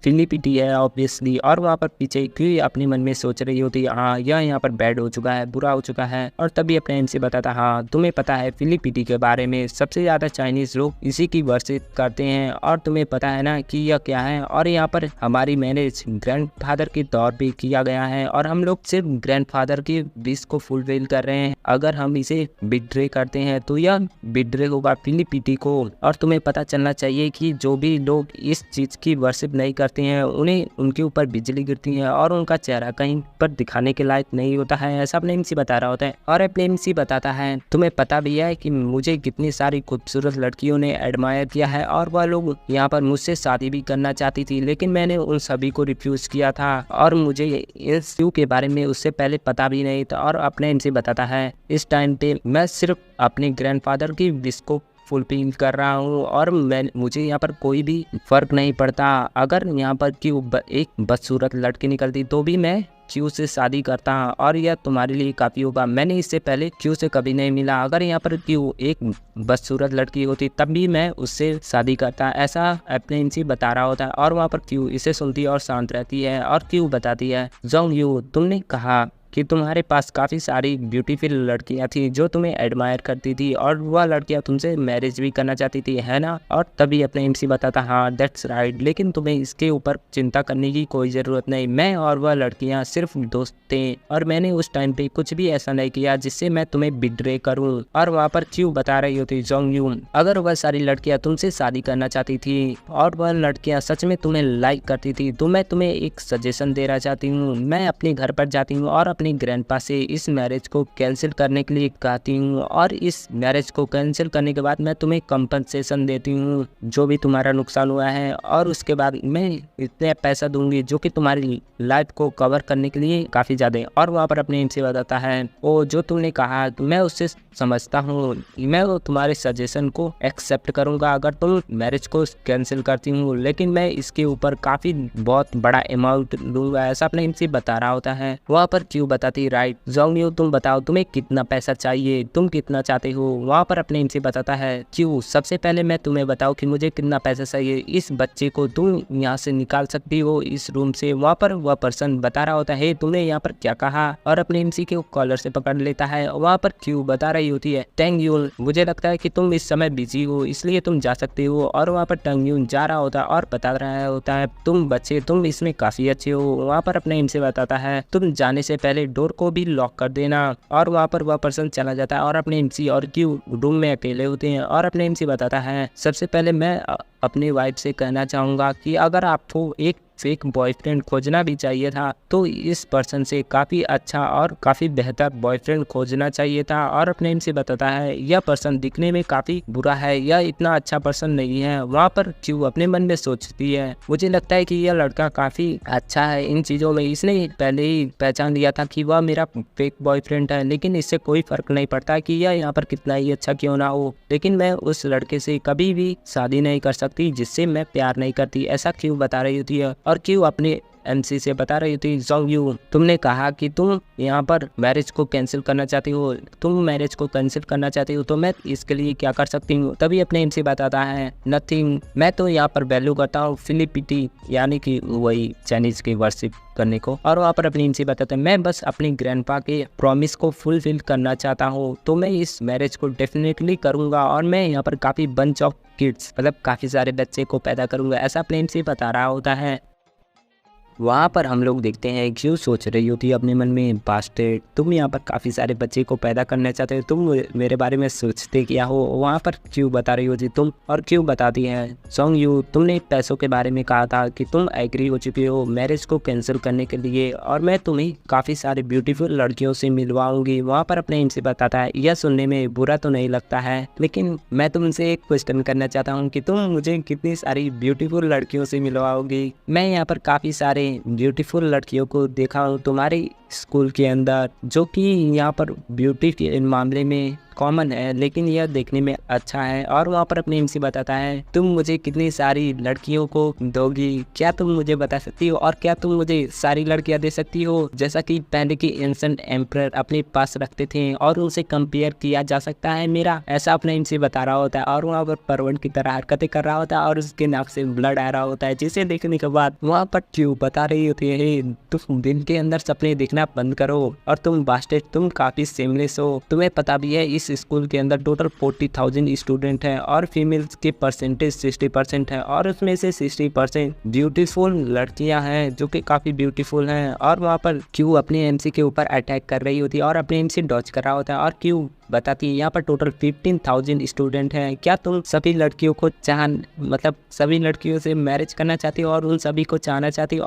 फिलिपिटी है ऑब्वियसली। और वहाँ पर पीछे क्यों अपने मन में सोच रही होती है हाँ यह यहाँ पर बैड हो चुका है, बुरा हो चुका है। और तभी अपने एमसी बताता हाँ तुम्हें पता है फिलिपिटी के बारे में सबसे ज्यादा चाइनीज लोग इसी की वर्शिप करते हैं और तुम्हें पता है ना कि यह क्या है। और यहाँ पर हमारी मैरिज ग्रैंडफादर के तौर पे किया गया है और हम लोग सिर्फ ग्रैंडफादर की विश को फुलफिल कर रहे हैं, अगर हम इसे बिट्रे करते हैं तो यह बिट्रे होगा फिलिपिटी को। और तुम्हें पता चलना चाहिए कि जो भी लोग इस चीज की वर्शिप नहीं करते हैं उन्हें उनके ऊपर बिजली गिरती है और उनका चेहरा कहीं पर दिखाने के लायक नहीं होता है, ऐसा अपने एमसी बता रहा होता है। और अपने एमसी बताता है तुम्हें पता भी है कि मुझे कितनी सारी खूबसूरत लड़कियों ने एडमायर किया है और वह लोग यहाँ पर मुझसे शादी भी करना चाहती थी लेकिन मैंने उन सभी को रिफ्यूज किया था और मुझे इस क्यू के बारे में उससे पहले पता भी नहीं था। और अपने एमसी बताता है इस टाइम पे मैं सिर्फ अपने ग्रैंडफादर की विश को फुलफिल कर रहा हूँ और मुझे यहाँ पर कोई भी फर्क नहीं पड़ता, अगर यहाँ पर क्यू एक बदसूरत लड़की निकलती तो भी मैं क्यू से शादी करता और यह तुम्हारे लिए काफ़ी होगा। मैंने इससे पहले क्यू से कभी नहीं मिला, अगर यहाँ पर क्यू एक बदसूरत लड़की होती तब भी मैं उससे शादी करता, ऐसा अपने एमसी बता रहा होता है। और वहाँ पर क्यू इसे सुनती है और शांत रहती है और क्यू बताती है जोंग यू तुमने कहा कि तुम्हारे पास काफ़ी सारी ब्यूटीफुल लड़कियां थी जो तुम्हें एडमायर करती थी और वह लड़कियां तुमसे मैरिज भी करना चाहती थी है ना। और तभी अपने एमसी बताता हाँ दैट्स राइट, लेकिन तुम्हें इसके ऊपर चिंता करने की कोई ज़रूरत नहीं, मैं और वह लड़कियां सिर्फ दोस्त थे और मैंने उस टाइम पे कुछ भी ऐसा नहीं किया जिससे मैं तुम्हें बिट्रे करूँ। और वहाँ पर क्यों बता रही होती जोंग यू अगर वह सारी लड़कियाँ तुमसे शादी करना चाहती थी और वह लड़कियाँ सच में तुम्हें लाइक करती थी तो मैं तुम्हें एक सजेशन देना चाहती हूँ, मैं अपने घर पर जाती हूँ और अपने ग्रैंडपा से इस मैरिज को कैंसिल करने के लिए कहती हूँ और इस मैरिज को कैंसिल करने के बाद मैं तुम्हें कंपनसेशन देती हूँ जो भी तुम्हारा नुकसान हुआ है, और उसके बाद मैं इतने पैसा दूंगी जो कि तुम्हारी लाइफ को कवर करने के लिए काफ़ी ज़्यादा है। और वहाँ पर अपने इनसे बताता है वो जो तुमने कहा मैं उससे समझता हूँ, मैं वो तुम्हारे सजेशन को एक्सेप्ट करूँगा अगर तुम मैरिज को कैंसिल करती हूँ, लेकिन मैं इसके ऊपर काफ़ी बहुत बड़ा अमाउंट दूंगा, ऐसा अपने इनसे बता रहा होता है। वहाँ पर क्यों बताती राइट जोंग तुम बताओ तुम्हें कितना पैसा चाहिए, तुम कितना चाहते हो। वहाँ पर अपने इनसे बताता है क्यों सबसे पहले मैं तुम्हें बताऊँ कि मुझे कितना पैसा चाहिए, इस बच्चे को तुम यहाँ से निकाल सकती हो इस रूम से। वहाँ पर वह पर्सन बता रहा होता है तुमने यहाँ पर क्या कहा, और अपने एमसी के कॉलर से पकड़ लेता है। वहाँ पर क्यों बता रही होती है टैंग यून मुझे लगता है कि तुम इस समय बिजी हो इसलिए तुम जा सकते हो, और वहाँ पर टैंग यून जा रहा होता है और बता रहा होता है तुम बच्चे तुम इसमें काफी अच्छे हो। वहाँ पर अपने इनसे बताता है तुम जाने से पहले डोर को भी लॉक कर देना, और वहाँ पर वह पर्सन चला जाता है और अपने एमसी और क्यों रूम में अकेले होते हैं। और अपने एमसी बताता है सबसे पहले मैं अपनी वाइफ से कहना चाहूँगा कि अगर आपको एक फेक बॉयफ्रेंड खोजना भी चाहिए था तो इस पर्सन से काफ़ी अच्छा और काफ़ी बेहतर बॉयफ्रेंड खोजना चाहिए था। और अपने इनसे बताता है यह पर्सन दिखने में काफ़ी बुरा है, यह इतना अच्छा पर्सन नहीं है। वहाँ पर क्यों अपने मन में सोचती है मुझे लगता है कि यह लड़का काफ़ी अच्छा है इन चीज़ों में, इसने पहले ही पहचान लिया था कि वह मेरा फेक बॉयफ्रेंड है, लेकिन इससे कोई फ़र्क नहीं पड़ता कि यह यहाँ पर कितना ही अच्छा क्यों ना हो, लेकिन मैं उस लड़के से कभी भी शादी नहीं कर सकती जिससे मैं प्यार नहीं करती, ऐसा क्यों बता रही होती है। और क्यों अपने एमसी से बता रही थी जोंग यू तुमने कहा कि तुम यहाँ पर मैरिज को कैंसिल करना चाहती हो, तुम मैरिज को कैंसिल करना चाहती हो तो मैं इसके लिए क्या कर सकती हूँ। तभी अपने एमसी बताता है नथिंग, मैं तो यहाँ पर वैल्यू करता हूँ फिलिपिटी यानी कि वही चाइनीज की वर्शिप करने को। और वहाँ पर अपने इनसे बताते हैं मैं बस अपनी ग्रैंडपा के प्रॉमिस को फुलफिल करना चाहता हूँ, तो मैं इस मैरिज को डेफिनेटली करूँगा और मैं यहाँ पर काफ़ी बंच ऑफ किड्स मतलब काफ़ी सारे बच्चे को पैदा करूँगा, ऐसा अपने इनसे बता रहा होता है। वहाँ पर हम लोग देखते हैं क्यों सोच रही होती है अपने मन में बास्टेड तुम यहाँ पर काफ़ी सारे बच्चे को पैदा करना चाहते हो, तुम मेरे बारे में सोचते क्या हो। वहाँ पर क्यों बता रही होती तुम, और क्यों बताती है जोंग यू तुमने पैसों के बारे में कहा था कि तुम एग्री हो चुकी हो मैरिज को कैंसिल करने के लिए और मैं तुम्हें काफ़ी सारे ब्यूटीफुल लड़कियों से मिलवाऊंगी। वहाँ पर अपने इनसे बताता है यह सुनने में बुरा तो नहीं लगता है, लेकिन मैं तुमसे एक क्वेश्चन करना चाहता हूँ कि तुम मुझे कितनी सारी ब्यूटीफुल लड़कियों से मिलवाओगी। मैं यहाँ पर काफ़ी सारे ब्यूटीफुल लड़कियों को देखा हूँ तुम्हारे स्कूल के अंदर जो कि यहाँ पर ब्यूटी के मामले में कॉमन है, लेकिन यह देखने में अच्छा है। और वहाँ पर अपने एमसी बताता है तुम मुझे कितनी सारी लड़कियों को दोगी, क्या तुम मुझे बता सकती हो, और क्या तुम मुझे सारी लड़कियाँ दे सकती हो जैसा कि पहले के एंशिएंट एम्परर अपने पास रखते थे और उनसे कंपेयर किया जा सकता है मेरा, ऐसा अपने इनसे बता रहा होता है। और वहाँ पर परवन की तरह हरकतें कर रहा होता है और उसके नाक से ब्लड आ रहा होता है, जिसे देखने के बाद वहाँ पर क्यों बता रही होती है तुम दिन के अंदर सपने देखना बंद करो और तुम बास्टेड तुम काफ़ी सेमलेस हो। तुम्हें पता भी है इस स्कूल के अंदर टोटल 40,000 स्टूडेंट हैं और फीमेल्स के परसेंटेज 60% है और उसमें से 60% ब्यूटीफुल लड़कियां हैं जो कि काफ़ी ब्यूटीफुल हैं। और वहाँ पर क्यों अपने एमसी के ऊपर अटैक कर रही होती है और अपने एमसी डॉज कर रहा होता है। और क्यों बताती है यहाँ पर टोटल 15,000 स्टूडेंट हैं, क्या तुम सभी लड़कियों को मतलब सभी लड़कियों से मैरिज करना चाहती हो और उन सभी को चाहना चाहती हो।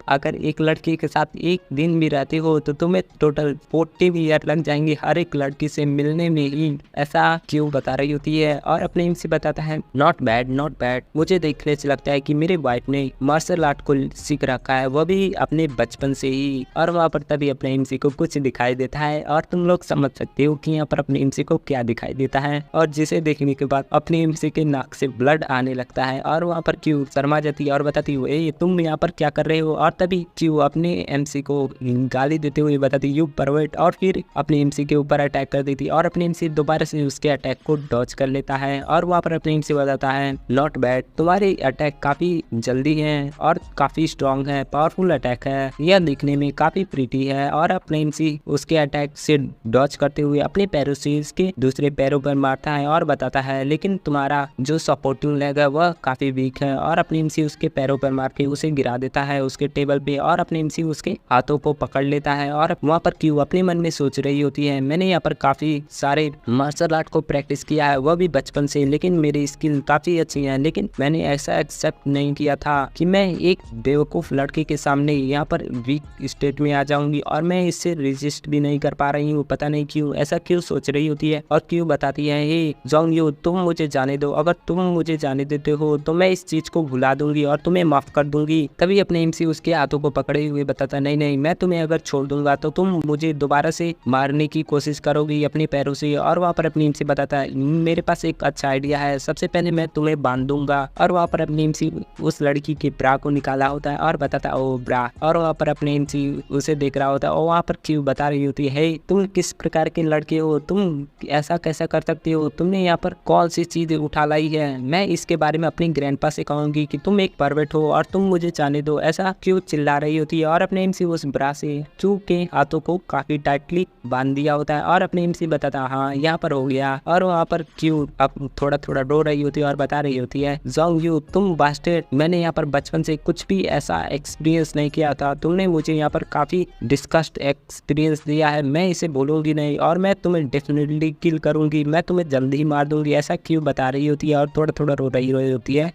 अगर एक लड़की के साथ एक दिन भी रहती हो तो तुम्हें टोटल 40 ईयर लग जाएंगे हर एक लड़की से मिलने में ही, ऐसा क्यों बता रही होती है। और अपने एमसी बताता है नॉट बैड, मुझे देखने से लगता है कि मेरे वाइफ ने मार्शल आर्ट को सीख रखा है, वो भी अपने बचपन से ही। और वहाँ पर तभी अपने एमसी को कुछ दिखाई देता है और तुम लोग समझ सकते हो कि यहाँ पर अपने एमसी को क्या दिखाई देता है, और जिसे देखने के बाद अपने एमसी के नाक से ब्लड आने लगता है। और वहाँ पर क्यों शर्मा जाती है और बताती हुए ये तुम यहाँ पर क्या कर रहे हो। और तभी क्यों अपने एमसी को गाली देते हुए बताती यू परवर्ट, और फिर अपने एमसी के ऊपर अटैक कर देती और अपने एमसी दोबारा से उसके अटैक को डॉज कर लेता है। और वहाँ पर अपने एमसी बताता है नॉट बैड, तुम्हारे अटैक काफी जल्दी है और काफी स्ट्रॉन्ग है, पावरफुल अटैक है, यह दिखने में काफी प्रीटी है। और अपने एमसी उसके अटैक से डॉज करते हुए अपने पैरों पैरों से उसके दूसरे पैरों पर मारता है और बताता है लेकिन तुम्हारा जो सपोर्टिंग लेग है वह काफी वीक है, और अपनी एमसी उसके पैरों पर मार के उसे गिरा देता है उसके टेबल पे, और अपनी एमसी उसके हाथों को पकड़ लेता है। और वहाँ पर क्यों अपने मन में सोच रही होती है, मैंने यहाँ पर काफी सारे मार्शल आर्ट को प्रैक्टिस किया है, वह भी बचपन से, लेकिन मेरी स्किल काफी अच्छी है, लेकिन मैंने ऐसा एक्सेप्ट नहीं किया था कि मैं एक बेवकूफ लड़के के सामने यहाँ पर वीक स्टेट में आ जाऊंगी, और मैं इससे रेजिस्ट भी नहीं कर पा रही हूँ। पता नहीं क्यों ऐसा क्यों सोच रही होती है, और क्यों बताती है हे जोंग यू तुम मुझे जाने दो, अगर तुम मुझे जाने देते हो तो मैं इस चीज को भुला दूंगी और तुम्हें माफ कर दूंगी। तभी अपने एमसी उसके हाथों को पकड़े हुए बताता नहीं नहीं, मैं तुम्हें अगर छोड़ दूंगा तो तुम मुझे दोबारा से मारने की कोशिश करोगी अपने पैरों से। और वहाँ पर अपनी एमसी बताता है मेरे पास एक अच्छा आइडिया है, सबसे पहले मैं तुम्हें बांध दूंगा। और वहाँ पर अपनी एमसी उस लड़की के ब्रा को निकाला होता है और बताता ओ ब्रा, और वहाँ पर अपने एमसी उसे देख रहा होता है, और वहाँ पर क्यों बता रही होती है तुम किस प्रकार के लड़के हो, तुम ऐसा कैसा कर सकते हो, तुमने यहाँ पर कौन सी चीज उठा लाई है, मैं इसके बारे में अपनी ग्रैंडपा से कहूंगी कि तुम एक परवर्ट हो और तुम मुझे जाने दो, ऐसा क्यों चिल्ला रही होती है। और अपने एमसी उस ब्रा से चू के हाथों को काफी टाइटली बांध दिया होता है, और अपने एमसी बताता हाँ यहाँ पर हो गया। और वहाँ पर क्यों अब थोड़ा थोड़ा रो रही होती है और बता रही होती है जोंग यू तुम बास्टर्ड, मैंने यहाँ पर बचपन से कुछ भी ऐसा एक्सपीरियंस नहीं किया था, तुमने मुझे यहाँ पर काफी डिस्कस्ड एक्सपीरियंस दिया है, मैं इसे बोलूंगी नहीं और मैं तुम्हें डेफिनेटली किल करूंगी, मैं तुम्हें जल्दी ही मार दूंगी, ऐसा क्यों बता रही होती है और थोड़ा थोड़ा रो रही होती है।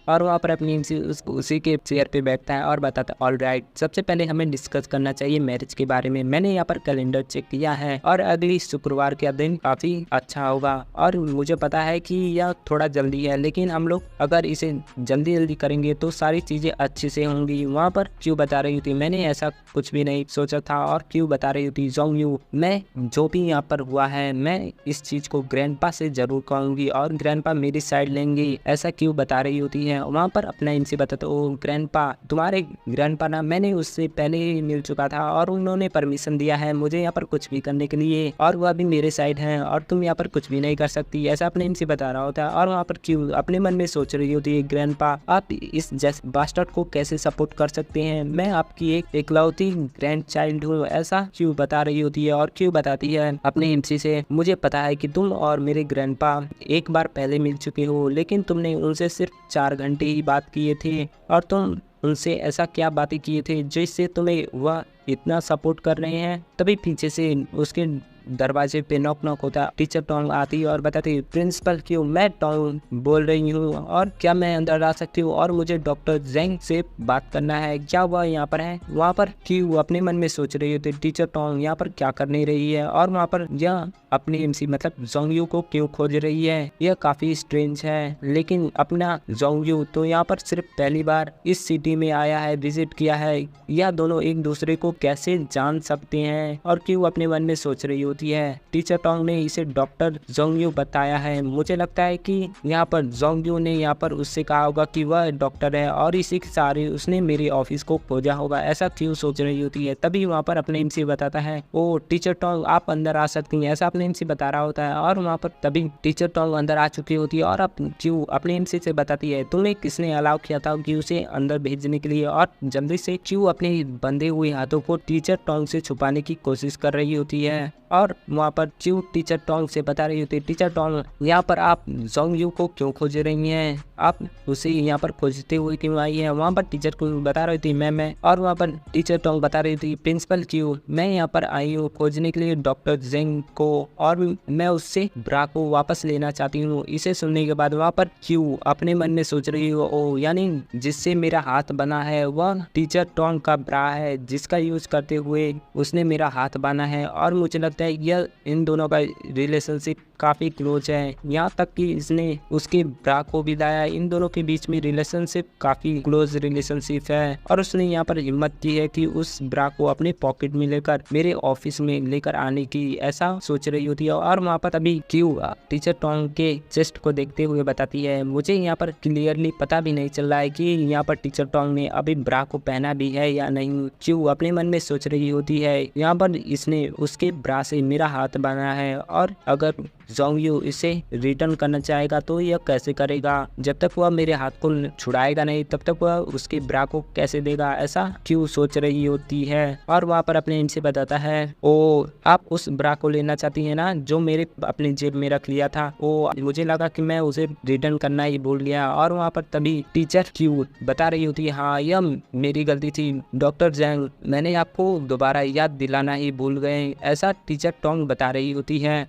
और वहाँ पर अपनी एमसी उसी के चेयर पे बैठता है और बताता है ऑल राइट, सबसे पहले हमें डिस्कस करना चाहिए मैरिज के बारे में। मैंने यहाँ पर कैलेंडर चेक किया है और अगली शुक्रवार का दिन काफी अच्छा होगा, और मुझे पता है कि यह थोड़ा जल्दी है, लेकिन हम लोग अगर इसे जल्दी जल्दी करेंगे तो सारी चीजें अच्छे से होंगी। वहाँ पर क्यों बता रही थी मैंने ऐसा कुछ भी नहीं सोचा था, और क्यों बता रही थी जोंग यू मैं जो भी यहाँ पर हुआ है मैं इस चीज को ग्रैंडपा से जरूर कहूंगी और ग्रैंडपा मेरी साइड लेंगे, ऐसा क्यों बता रही होती है। वहाँ पर अपना एमसी बताता ओ ग्रैंडपा तुम्हारे ग्रैंडपा ना मैंने उससे पहले ही मिल चुका था और उन्होंने परमिशन दिया है मुझे यहाँ पर कुछ भी करने के लिए, और वह भी मेरे साइड है और तुम यहाँ पर कुछ भी नहीं कर सकती, ऐसा अपने एमसी बता रहा होता है। और वहाँ पर क्यों अपने मन में सोच रही होती है ग्रैंडपा आप इस जैसे बास्टर्ड को कैसे सपोर्ट कर सकते हैं, मैं आपकी एक इकलौती ग्रैंड चाइल्ड हूँ, ऐसा क्यों बता रही होती है। और क्यों बताती है अपने एमसी से मुझे पता है कि तुम और मेरे ग्रैंडपा एक बार पहले मिल चुके हो, लेकिन तुमने उनसे सिर्फ 4 घंटे ही बात किए थे, और तुम उनसे ऐसा क्या बातें किए थे जिससे तुम्हें वह इतना सपोर्ट कर रहे हैं। तभी पीछे से उसके दरवाजे पे नॉक नॉक होता, टीचर टोंग आती और बताती प्रिंसिपल क्यों, मैं टोंग बोल रही हूँ और क्या मैं अंदर आ सकती हूँ और मुझे डॉक्टर जेंग से बात करना है, क्या वह यहाँ पर है। वहाँ पर क्यों अपने मन में सोच रही होती टीचर टोंग यहाँ पर क्या करने रही है, और वहाँ पर यह अपनी एमसी मतलब जोंगयू को क्यों खोज रही है, यह काफी स्ट्रेंज है। लेकिन अपना जोंगयू तो यहाँ पर सिर्फ पहली बार इस सिटी में आया है, विजिट किया है, यह दोनों एक दूसरे को कैसे जान सकते हैं। और क्यों अपने मन में सोच रही होती है टीचर टोंग ने इसे डॉक्टर जोंगयू बताया है, मुझे लगता है कि यहाँ पर जोंगयू ने यहाँ पर उससे कहा होगा कि वह डॉक्टर है और इसी के सारे उसने मेरे ऑफिस को खोजा होगा, ऐसा क्यों सोच रही होती है। तभी वहाँ पर अपने एमसी बताता है ओ टीचर टोंग आप अंदर आ सकती हैं, ऐसा अपने एमसी बता रहा होता है। और वहाँ पर तभी टीचर टोंग अंदर आ चुकी होती है और अब क्यों अपने एमसी से बताती है तुम्हें किसने अलाउ किया था कि उसे अंदर भेजने के लिए, और जल्दी से क्यों अपने बंधे हुए हाथों को टीचर टोंग से छुपाने की कोशिश कर रही होती है। और वहाँ पर क्यों टीचर टोंग से बता रही होती है टीचर टोंग यहाँ पर आप जोंगयू को क्यों खोज रही हैं, आप उसे यहाँ पर खोजते हुए क्यों आई है। वहाँ पर टीचर को बता रही थी मैं और वहाँ पर टीचर टोंग बता रही थी प्रिंसिपल क्यों मैं यहाँ पर आई हूँ खोजने के लिए डॉक्टर जेंग को, और मैं उससे ब्रा को वापस लेना चाहती हूँ। इसे सुनने के बाद वहाँ पर क्यों अपने मन में सोच रही हो ओ यानी जिससे मेरा हाथ बना है वह टीचर टोंग का ब्रा है जिसका यूज करते हुए उसने मेरा हाथ बांधा है, और मुझे लगता है यह इन दोनों का रिलेशनशिप काफी क्लोज है, यहाँ तक कि इसने उसके ब्रा को भी लाया, इन दोनों के बीच में रिलेशनशिप काफी क्लोज रिलेशनशिप है। और उसने यहाँ पर हिम्मत की है कि उस ब्रा को अपने पॉकेट में लेकर मेरे ऑफिस में लेकर आने की, ऐसा सोच रही होती है। और वहाँ पर अभी क्यों टीचर टोंग के चेस्ट को देखते हुए बताती है मुझे यहाँ पर क्लियरली पता भी नहीं चल रहा है कि यहाँ पर टीचर टोंग ने अभी ब्रा को पहना भी है या नहीं। क्यों अपने मन में सोच रही होती है यहाँ पर इसने उसके ब्रा से मेरा हाथ बांधा है, और अगर जोंग यू इसे रिटर्न करना चाहेगा तो यह कैसे करेगा? जब तक वह मेरे हाथ को छुड़ाएगा नहीं तब तक वह उसके ब्रा को कैसे देगा? ऐसा क्यों सोच रही होती है। और वहाँ पर अपने इनसे बताता है, ओ आप उस ब्रा को लेना चाहती है ना जो मेरे अपनी जेब में रख लिया था। ओ मुझे लगा कि मैं उसे रिटर्न करना ही भूल गया। और वहाँ पर तभी टीचर क्यू बता रही होती है, हाँ यह मेरी गलती थी डॉक्टर जैंग, मैंने आपको दोबारा याद दिलाना ही भूल गए। ऐसा टीचर टोंग बता रही होती है।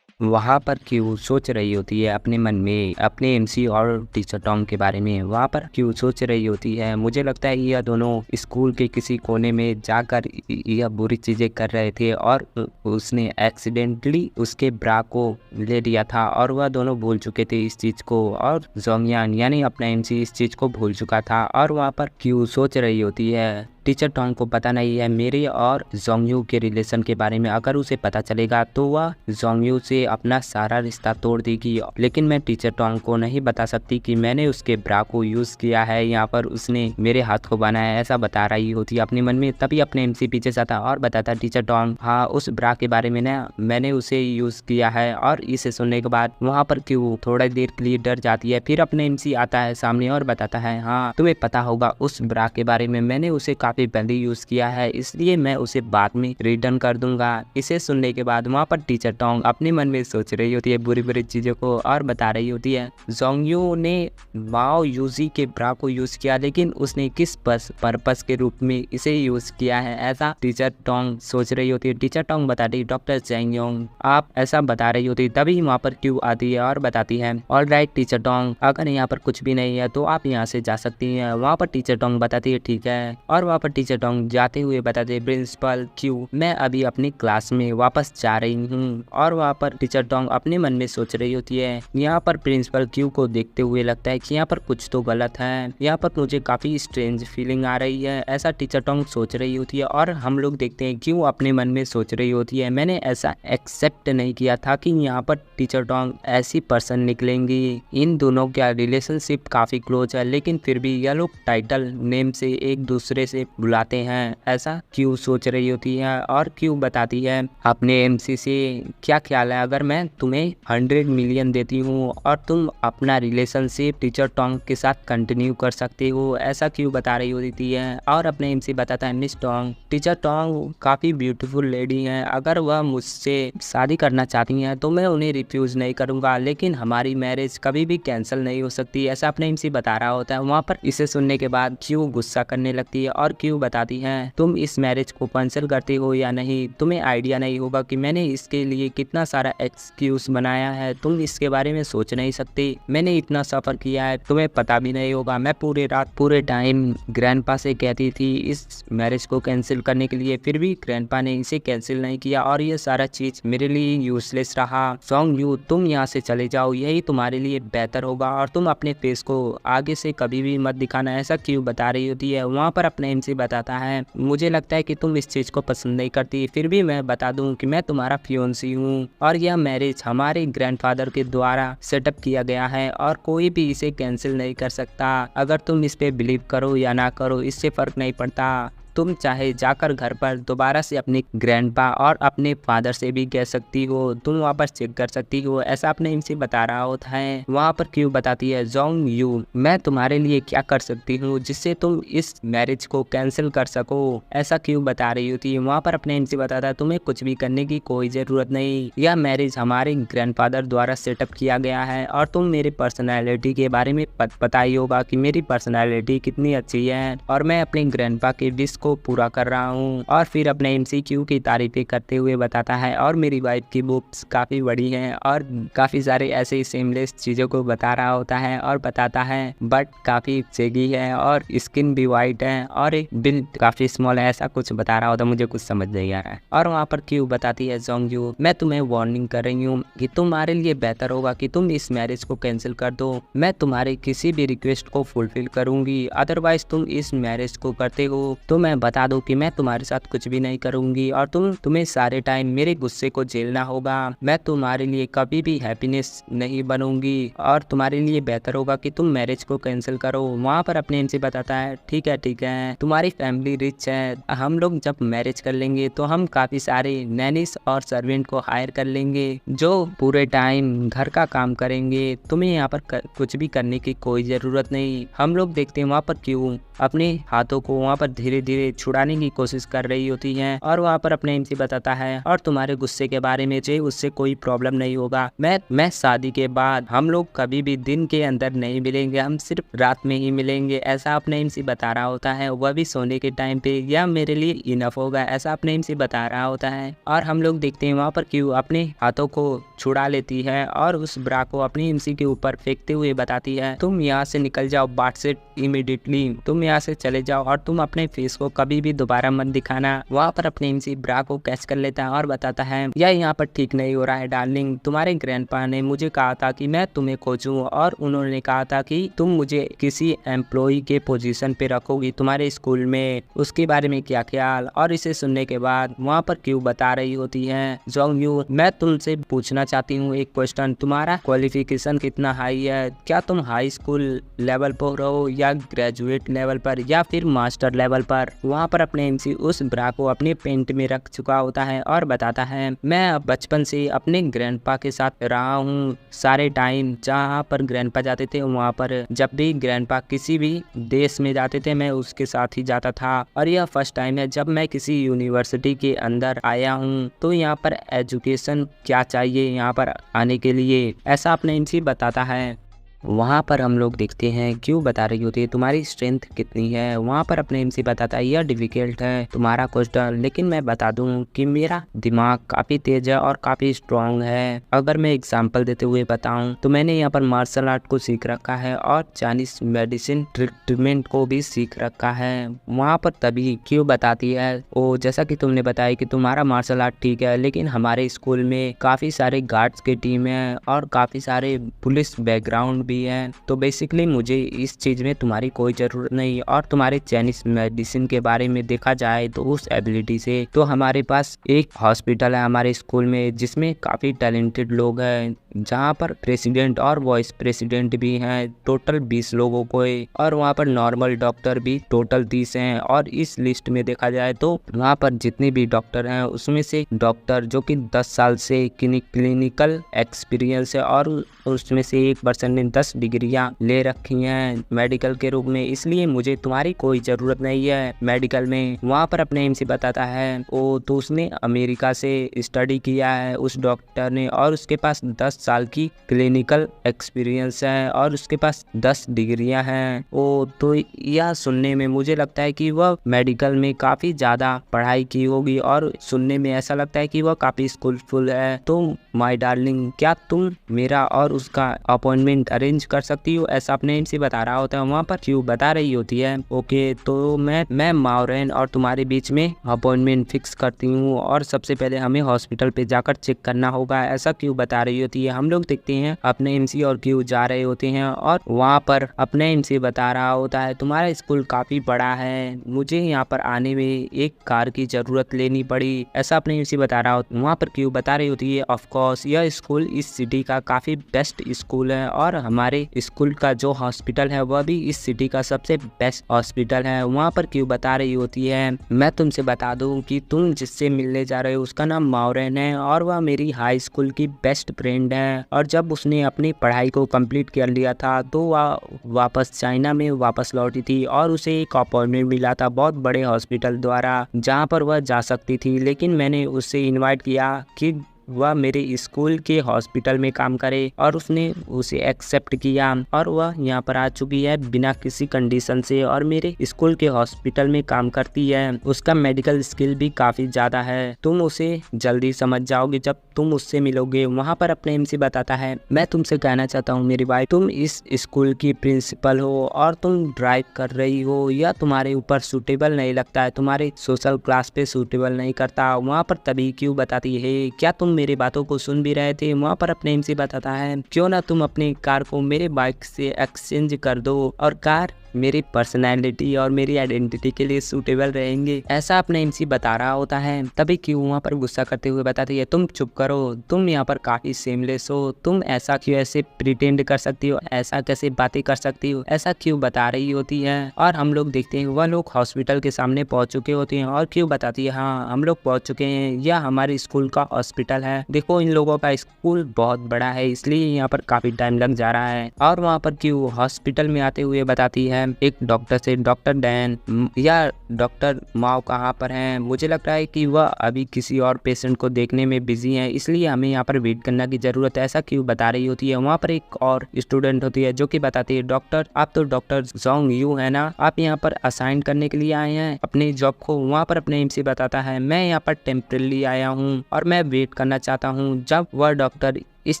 वहाँ पर क्यू सोच रही होती है अपने मन में अपने एमसी और टीचर टोंग के बारे में। वहाँ पर क्यू सोच रही होती है, मुझे लगता है यह दोनों स्कूल के किसी कोने में जाकर यह बुरी चीज़ें कर रहे थे और उसने एक्सीडेंटली उसके ब्रा को ले लिया था और वह दोनों भूल चुके थे इस चीज़ को। और जोंगयान यानी अपना एमसी इस चीज़ को भूल चुका था। और वहाँ पर क्यू सोच रही होती है, टीचर टोंग को पता नहीं है मेरे और जोंगयू के रिलेशन के बारे में। अगर उसे पता चलेगा तो वह जोंगयू से अपना सारा रिश्ता तोड़ देगी। लेकिन मैं टीचर टोंग को नहीं बता सकती कि मैंने उसके ब्रा को यूज़ किया है, यहाँ पर उसने मेरे हाथ को बनाया है, ऐसा बता रही होती है अपने मन में। तभी अपने एमसी पीछे जाता और बताता, टीचर टोंग हाँ उस ब्रा के बारे में ना मैंने उसे यूज़ किया है। और इसे सुनने के बाद वहाँ पर क्यों थोड़ा देर के लिए डर जाती है। फिर अपने एमसी आता है सामने और बताता है, हाँ तुम्हें पता होगा उस ब्रा के बारे में, मैंने उसे काफी पहले यूज किया है इसलिए मैं उसे बाद में रिटर्न कर दूंगा। इसे सुनने के बाद वहाँ पर टीचर टोंग अपने मन में सोच रही होती है बुरी बुरी चीजों को और बता रही होती है, जोंगयू ने माओ यूजी के ब्रा को यूज किया लेकिन उसने किस पर्पस के रूप में इसे यूज किया है, ऐसा टीचर टोंग सोच रही होती है। टीचर टोंग बताती है, डॉक्टर जैंगयोंग आप ऐसा बता रही होती। तभी वहाँ पर क्यू आती है और बताती है, ऑलराइट टीचर टोंग अगर यहाँ पर कुछ भी नहीं है तो आप यहाँ से जा सकती हैं। वहाँ पर टीचर टोंग बताती है ठीक है। और वहाँ पर टीचर टोंग जाते हुए बताते हैं, प्रिंसिपल क्यू मैं अभी अपनी क्लास में वापस जा रही हूँ। और वहाँ पर टीचर टोंग अपने मन में सोच रही होती है, यहाँ पर प्रिंसिपल क्यू को देखते हुए लगता है कि यहाँ पर कुछ तो गलत है, यहाँ पर मुझे काफी स्ट्रेंज फीलिंग आ रही है, ऐसा टीचर टोंग सोच रही होती है। और हम लोग देखते हैं क्यू अपने मन में सोच रही होती है, मैंने ऐसा एक्सेप्ट नहीं किया था कि यहाँ पर टीचर टोंग ऐसी पर्सन निकलेंगी। इन दोनों का रिलेशनशिप काफी क्लोज है लेकिन फिर भी यह लोग टाइटल नेम से एक दूसरे से बुलाते हैं, ऐसा क्यू सोच रही होती है। और क्यू बताती है अपने एमसी से, क्या ख्याल है अगर मैं तुम्हें 100 मिलियन देती हूँ और तुम अपना रिलेशनशिप टीचर टोंग के साथ कंटिन्यू कर सकते हो, ऐसा क्यू बता रही होती है। और अपने एमसी बताता है, मिस टोंग टीचर टोंग काफी ब्यूटीफुल लेडी हैं, अगर वह मुझसे शादी करना चाहती हैं तो मैं उन्हें रिफ्यूज नहीं करूंगा लेकिन हमारी मैरिज कभी भी कैंसिल नहीं हो सकती, ऐसा अपने एमसी बता रहा होता है। वहाँ पर इसे सुनने के बाद क्यू गुस्सा करने लगती है और क्यू बताती है, तुम इस मैरिज को कैंसिल करते हो या नहीं, तुम्हें आइडिया नहीं होगा कि मैंने इसके लिए कितना सारा एक्सक्यूज बनाया है, तुम इसके बारे में सोच नहीं सकते, मैंने इतना सफर किया है तुम्हें पता भी नहीं होगा। मैं पूरे रात पूरे टाइम ग्रैंडपा से कहती थी इस मैरिज को कैंसिल करने के लिए, फिर भी ग्रैंडपा ने इसे कैंसिल नहीं किया और ये सारा चीज मेरे लिए यूजलेस रहा। जोंगयू तुम यहाँ से चले जाओ, यही तुम्हारे लिए बेहतर होगा और तुम अपने फेस को आगे से कभी भी मत दिखाना, ऐसा क्यों बता रही होती है। वहाँ पर अपने एमसी बताता है, मुझे लगता है कि तुम इस चीज को पसंद नहीं करती, फिर भी मैं बता दूं कि मैं तुम्हारा फियोंसी हूँ और यह मैरिज हमारे ग्रैंडफादर के द्वारा सेटअप किया गया है और कोई भी इसे कैंसिल नहीं कर सकता। अगर तुम इस पे बिलीव करो या ना करो इससे फर्क नहीं पड़ता, तुम चाहे जाकर घर पर दोबारा से अपने ग्रैंडपा और अपने फादर से भी कह सकती हो, तुम वापस चेक कर सकती हो, ऐसा अपने इनसे बता रहा होता है। वहाँ पर क्यू बताती है, जोंगयू मैं तुम्हारे लिए क्या कर सकती हूँ जिससे तुम इस मैरिज को कैंसिल कर सको, ऐसा क्यू बता रही होती है। वहाँ पर अपने इनसे बताता है, तुम्हें कुछ भी करने की कोई ज़रूरत नहीं, यह मैरिज हमारे ग्रैंडफादर द्वारा सेटअप किया गया है और तुम मेरे पर्सनैलिटी के बारे में पता ही होगा कि मेरी पर्सनैलिटी कितनी अच्छी है और मैं अपने ग्रैंडपा के विश को पूरा कर रहा हूँ। और फिर अपने एमसीक्यू की तारीफें करते हुए बताता है, और मेरी वाइफ की बुक्स काफ़ी बड़ी हैं और काफ़ी सारे ऐसे सेमलेस चीज़ों को बता रहा होता है और बताता है बट काफ़ी सेगी है और स्किन भी वाइट है और एक बिल काफ़ी स्मॉल है, ऐसा कुछ बता रहा होता, मुझे कुछ समझ नहीं आ रहा है। और वहाँ पर क्यू बताती है, जोंगयू मैं तुम्हें वार्निंग कर रही हूँ कि तुम्हारे लिए बेहतर होगा कि तुम इस मैरिज को कैंसिल कर दो, मैं तुम्हारे किसी भी रिक्वेस्ट को फुलफिल करूंगी, अदरवाइज तुम इस मैरिज को करते हो तो मैं मैं बता दूं कि मैं तुम्हारे साथ कुछ भी नहीं करूंगी और तुम्हें सारे टाइम मेरे गुस्से को झेलना होगा। मैं तुम्हारे लिए कभी भी हैप्पीनेस नहीं बनूंगी और तुम्हारे लिए बेहतर होगा कि तुम मैरिज को कैंसिल करो। वहाँ पर अपने एमसी बताता है ठीक है, तुम्हारी फैमिली रिच है, हम लोग जब मैरिज कर लेंगे तो हम काफी सारे नैनीस और सर्वेंट को हायर कर लेंगे जो पूरे टाइम घर का काम करेंगे। तुम्हें यहाँ पर कुछ भी करने की कोई जरूरत नहीं। हम लोग देखते हैं वहाँ पर क्यों अपने हाथों को वहाँ पर धीरे धीरे छुड़ाने की कोशिश कर रही होती हैं और वहाँ पर अपने एमसी बताता है और तुम्हारे गुस्से के बारे में जो उससे कोई प्रॉब्लम नहीं होगा। मैं शादी के बाद हम लोग कभी भी दिन के अंदर नहीं मिलेंगे, हम सिर्फ रात में ही मिलेंगे, ऐसा अपने एमसी बता रहा होता है। वह भी सोने के टाइम पे, यह मेरे लिए इनफ होगा, ऐसा अपने एमसी बता रहा होता है। और हम लोग देखते हैं वहाँ पर क्यों अपने हाथों को छुड़ा लेती है और उस ब्रा को अपनी एमसी के ऊपर फेंकते हुए बताती है तुम यहाँ से निकल जाओ, बाट से इमीडिएटली तुम यहाँ से चले जाओ और तुम अपने फेस को कभी भी दोबारा मत दिखाना। वहाँ पर अपने एमसी ब्रा को कैच कर लेता है और बताता है यह यहाँ पर ठीक नहीं हो रहा है डार्लिंग, तुम्हारे ग्रैंडपा ने मुझे कहा था कि मैं तुम्हें खोजूं और उन्होंने कहा था कि तुम मुझे किसी एम्प्लॉय के पोजीशन पे रखोगी तुम्हारे स्कूल में, उसके बारे में क्या ख्याल। और इसे सुनने के बाद वहाँ पर क्यों बता रही होती है जोंग यू, मैं तुमसे पूछना चाहती हूँ एक क्वेश्चन, तुम्हारा क्वालिफिकेशन कितना हाई है, क्या तुम हाई स्कूल लेवल पर हो या ग्रेजुएट लेवल पर या फिर मास्टर लेवल पर। वहाँ पर अपने एमसी उस ब्रा को अपने पेंट में रख चुका होता है और बताता है मैं बचपन से अपने ग्रैंडपा के साथ रहा हूँ, सारे टाइम जहाँ पर ग्रैंडपा जाते थे वहाँ पर जब भी ग्रैंडपा किसी भी देश में जाते थे मैं उसके साथ ही जाता था और यह फर्स्ट टाइम है जब मैं किसी यूनिवर्सिटी के अंदर आया हूँ। तो यहाँ पर एजुकेशन क्या चाहिए यहाँ पर आने के लिए, ऐसा अपने एमसी बताता है। वहाँ पर हम लोग देखते हैं क्यों बता रही होती है तुम्हारी स्ट्रेंथ कितनी है। वहाँ पर अपने एमसी बताता है यह डिफिकल्ट है तुम्हारा क्वेश्चन, लेकिन मैं बता दूं कि मेरा दिमाग काफ़ी तेज है और काफ़ी स्ट्रांग है। अगर मैं एग्जांपल देते हुए बताऊं तो मैंने यहाँ पर मार्शल आर्ट को सीख रखा है और चाइनीज मेडिसिन ट्रीटमेंट को भी सीख रखा है। वहाँ पर तभी क्यों बताती है ओ जैसा कि तुमने बताया कि तुम्हारा मार्शल आर्ट ठीक है, लेकिन हमारे स्कूल में काफ़ी सारे गार्ड्स की टीम है और काफ़ी सारे पुलिस बैकग्राउंड भी है, तो बेसिकली मुझे इस चीज में तुम्हारी कोई जरूरत नहीं। और तुम्हारे चाइनीज मेडिसिन के बारे में देखा जाए तो उस एबिलिटी से तो हमारे पास एक हॉस्पिटल है हमारे स्कूल में जिसमें काफी टैलेंटेड लोग हैं, जहाँ पर प्रेसिडेंट और वाइस प्रेसिडेंट भी हैं, टोटल 20 लोगों को है और वहाँ पर नॉर्मल डॉक्टर भी टोटल 30 हैं। और इस लिस्ट में देखा जाए तो वहाँ पर जितने भी डॉक्टर हैं उसमें से डॉक्टर जो कि 10 साल से क्लिनिकल एक्सपीरियंस है और उसमें से एक पर्सन ने 10 डिग्रियां ले रखी हैं मेडिकल के रूप में, इसलिए मुझे तुम्हारी कोई ज़रूरत नहीं है मेडिकल में। वहाँ पर अपने एमसी बताता है ओ तो उसने अमेरिका से स्टडी किया है उस डॉक्टर ने और उसके पास 10 साल की क्लिनिकल एक्सपीरियंस है और उसके पास 10 डिग्रियां हैं। ओ तो यह सुनने में मुझे लगता है कि वह मेडिकल में काफ़ी ज़्यादा पढ़ाई की होगी और सुनने में ऐसा लगता है कि वह काफ़ी स्किलफुल है। तो माय डार्लिंग क्या तुम मेरा और उसका अपॉइंटमेंट अरेंज कर सकती हो, ऐसा अपने एमसी बता रहा होता है। वहाँ पर क्यों बता रही होती है ओके तो मैं माउरेन और तुम्हारे बीच में अपॉइंटमेंट फिक्स करती हूँ और सबसे पहले हमें हॉस्पिटल पे जाकर चेक करना होगा, ऐसा क्यों बता रही होती है। हम लोग देखते हैं अपने एमसी और क्यों जा रहे होते हैं और वहाँ पर अपने एमसी बता रहा होता है तुम्हारा स्कूल काफी बड़ा है, मुझे यहाँ पर आने में एक कार की जरूरत लेनी पड़ी, ऐसा अपने एमसी बता रहा होता है। वहाँ पर क्यों बता रही होती है ऑफ कोर्स यह स्कूल इस सिटी का काफी बेस्ट स्कूल है और हमारे स्कूल का जो हॉस्पिटल है वह भी इस सिटी का सबसे बेस्ट हॉस्पिटल है। वहाँ पर क्यों बता रही होती है मैं तुमसे बता दूं कि तुम जिससे मिलने जा रहे हो उसका नाम माउरेन है और वह मेरी हाई स्कूल की बेस्ट फ्रेंड है और जब उसने अपनी पढ़ाई को कंप्लीट कर लिया था तो वह वापस चाइना में वापस लौटी थी और उसे एक अपॉइंटमेंट मिला था बहुत बड़े हॉस्पिटल द्वारा जहाँ पर वह जा सकती थी, लेकिन मैंने उससे इनवाइट किया कि वह मेरे स्कूल के हॉस्पिटल में काम करे और उसने उसे एक्सेप्ट किया और वह यहाँ पर आ चुकी है बिना किसी कंडीशन से और मेरे स्कूल के हॉस्पिटल में काम करती है। उसका मेडिकल स्किल भी काफी ज्यादा है, तुम उसे जल्दी समझ जाओगे जब तुम उससे मिलोगे। वहाँ पर अपने एमसी बताता है मैं तुमसे कहना चाहता हूँ मेरी भाई तुम इस स्कूल की प्रिंसिपल हो और तुम ड्राइव कर रही हो, यह तुम्हारे ऊपर सूटेबल नहीं लगता है, तुम्हारे सोशल क्लास पे सूटेबल नहीं करता। वहाँ पर तभी क्यों बताती है क्या तुम मेरी बातों को सुन भी रहे थे। वहाँ पर अपने एमसी बताता है क्यों ना तुम अपनी कार को मेरे बाइक से एक्सचेंज कर दो और कार मेरी पर्सनैलिटी और मेरी आइडेंटिटी के लिए सूटेबल रहेंगे, ऐसा अपने एमसी बता रहा होता है। तभी क्यों वहाँ पर गुस्सा करते हुए बताती है, तुम चुप करो, तुम यहाँ पर काफी सेमलेस हो, तुम ऐसा क्यों ऐसे प्रिटेंड कर सकती हो, ऐसा कैसे बातें कर सकती हो, ऐसा क्यों बता रही होती है। और हम लोग देखते हैं वह लोग हॉस्पिटल के सामने पहुंच चुके होते हैं और क्यों बताती है, हाँ हम लोग पहुंच चुके हैं, यह हमारे स्कूल का हॉस्पिटल है, देखो इन लोगों का स्कूल बहुत बड़ा है इसलिए यहाँ पर काफी टाइम लग जा रहा है। और वहाँ पर क्यों हॉस्पिटल में आते हुए बताती है एक डॉक्टर से, डॉक्टर डैन या डॉक्टर माओ कहाँ पर हैं, मुझे लग रहा है कि वह अभी किसी और पेशेंट को देखने में बिजी है इसलिए हमें यहाँ पर वेट करने की जरूरत है, ऐसा क्यों बता रही होती है। वहाँ पर एक और स्टूडेंट होती है जो कि बताती है, डॉक्टर आप तो डॉक्टर जोंग यू है ना, आप यहाँ पर असाइन करने के लिए आए हैं अपनी जॉब को। वहाँ पर अपने एमसी बताता है, मैं यहाँ पर टेम्परेली आया हूँ और मैं वेट करना चाहता हूँ, जब वह डॉक्टर इस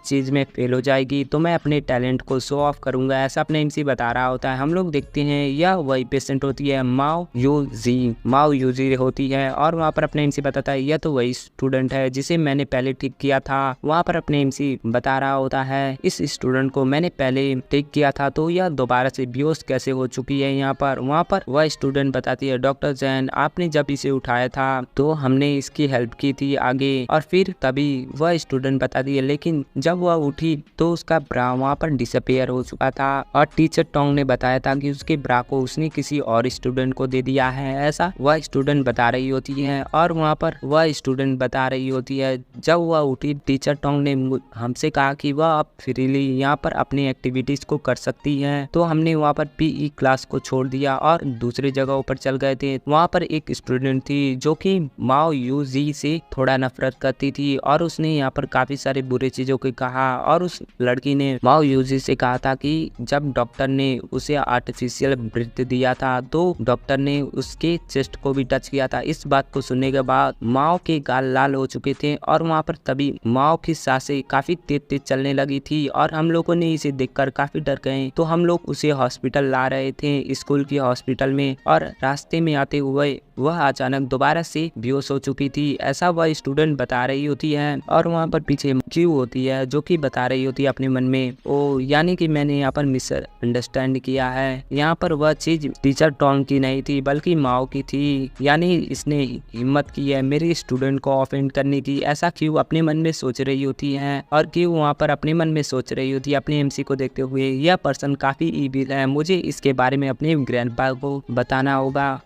चीज़ में फेल हो जाएगी तो मैं अपने टैलेंट को शो ऑफ करूंगा, ऐसा अपने एमसी बता रहा होता है। हम लोग देखते हैं यह वही पेशेंट होती है माओ यूजी होती है और वहाँ पर अपने एमसी बताता है, यह तो वही स्टूडेंट है जिसे मैंने पहले ठीक किया था। वहाँ पर अपने एमसी बता रहा होता है, इस स्टूडेंट को मैंने पहले ठीक किया था तो यह दोबारा से बेहोश कैसे हो चुकी है यहाँ पर। वहाँ पर वह स्टूडेंट बताती है, डॉक्टर जैन आपने जब इसे उठाया था तो हमने इसकी हेल्प की थी आगे। और फिर तभी वह स्टूडेंट बताती है, लेकिन जब वह उठी तो उसका ब्रा वहाँ पर डिसअपेयर हो चुका था और टीचर टोंग ने बताया था कि उसके ब्रा को उसने किसी और स्टूडेंट को दे दिया है, ऐसा वह स्टूडेंट बता रही होती है। और वहाँ पर वह स्टूडेंट बता रही होती है, जब वह उठी टीचर टोंग ने हमसे कहा कि वह अब फ्रीली यहाँ पर अपनी एक्टिविटीज को कर सकती है, तो हमने वहाँ पर पीई क्लास को छोड़ दिया और दूसरी जगहों पर चल गए थे। वहाँ पर एक स्टूडेंट थी जो कि माओ यूजी से थोड़ा नफरत करती थी और उसने यहाँ पर काफी सारे बुरे चीजों को कहा और उस लड़की ने माओ यूजी से कहा था कि जब डॉक्टर ने उसे आर्टिफिशियल ब्रीथ दिया था तो डॉक्टर ने उसके चेस्ट को भी टच किया था। इस बात को सुनने के बाद माओ के गाल लाल हो चुके थे और वहाँ पर तभी माओ की सांसें काफी तेज तेज चलने लगी थी और हम लोगों ने इसे देखकर काफी डर गए, तो हम लोग उसे हॉस्पिटल ला रहे थे, स्कूल की हॉस्पिटल में, और रास्ते में आते हुए वह अचानक दोबारा से बेहोश हो चुकी थी, ऐसा वह स्टूडेंट बता रही होती है। और वहाँ पर पीछे क्यू होती है जो कि बता रही होती है अपने मन में, ओ यानी कि मैंने यहाँ पर मिसअंडरस्टैंड किया है, यहाँ पर वह चीज टीचर टोंग की नहीं थी बल्कि माओ की थी, यानी इसने हिम्मत की है मेरे स्टूडेंट को ऑफेंड करने की, ऐसा क्यों अपने मन में सोच रही होती है। और क्यों वहाँ पर अपने मन में सोच रही होती है अपने एमसी को देखते हुए, यह पर्सन काफी ईविल है, मुझे इसके बारे में अपने ग्रैंडपा को बताना होगा।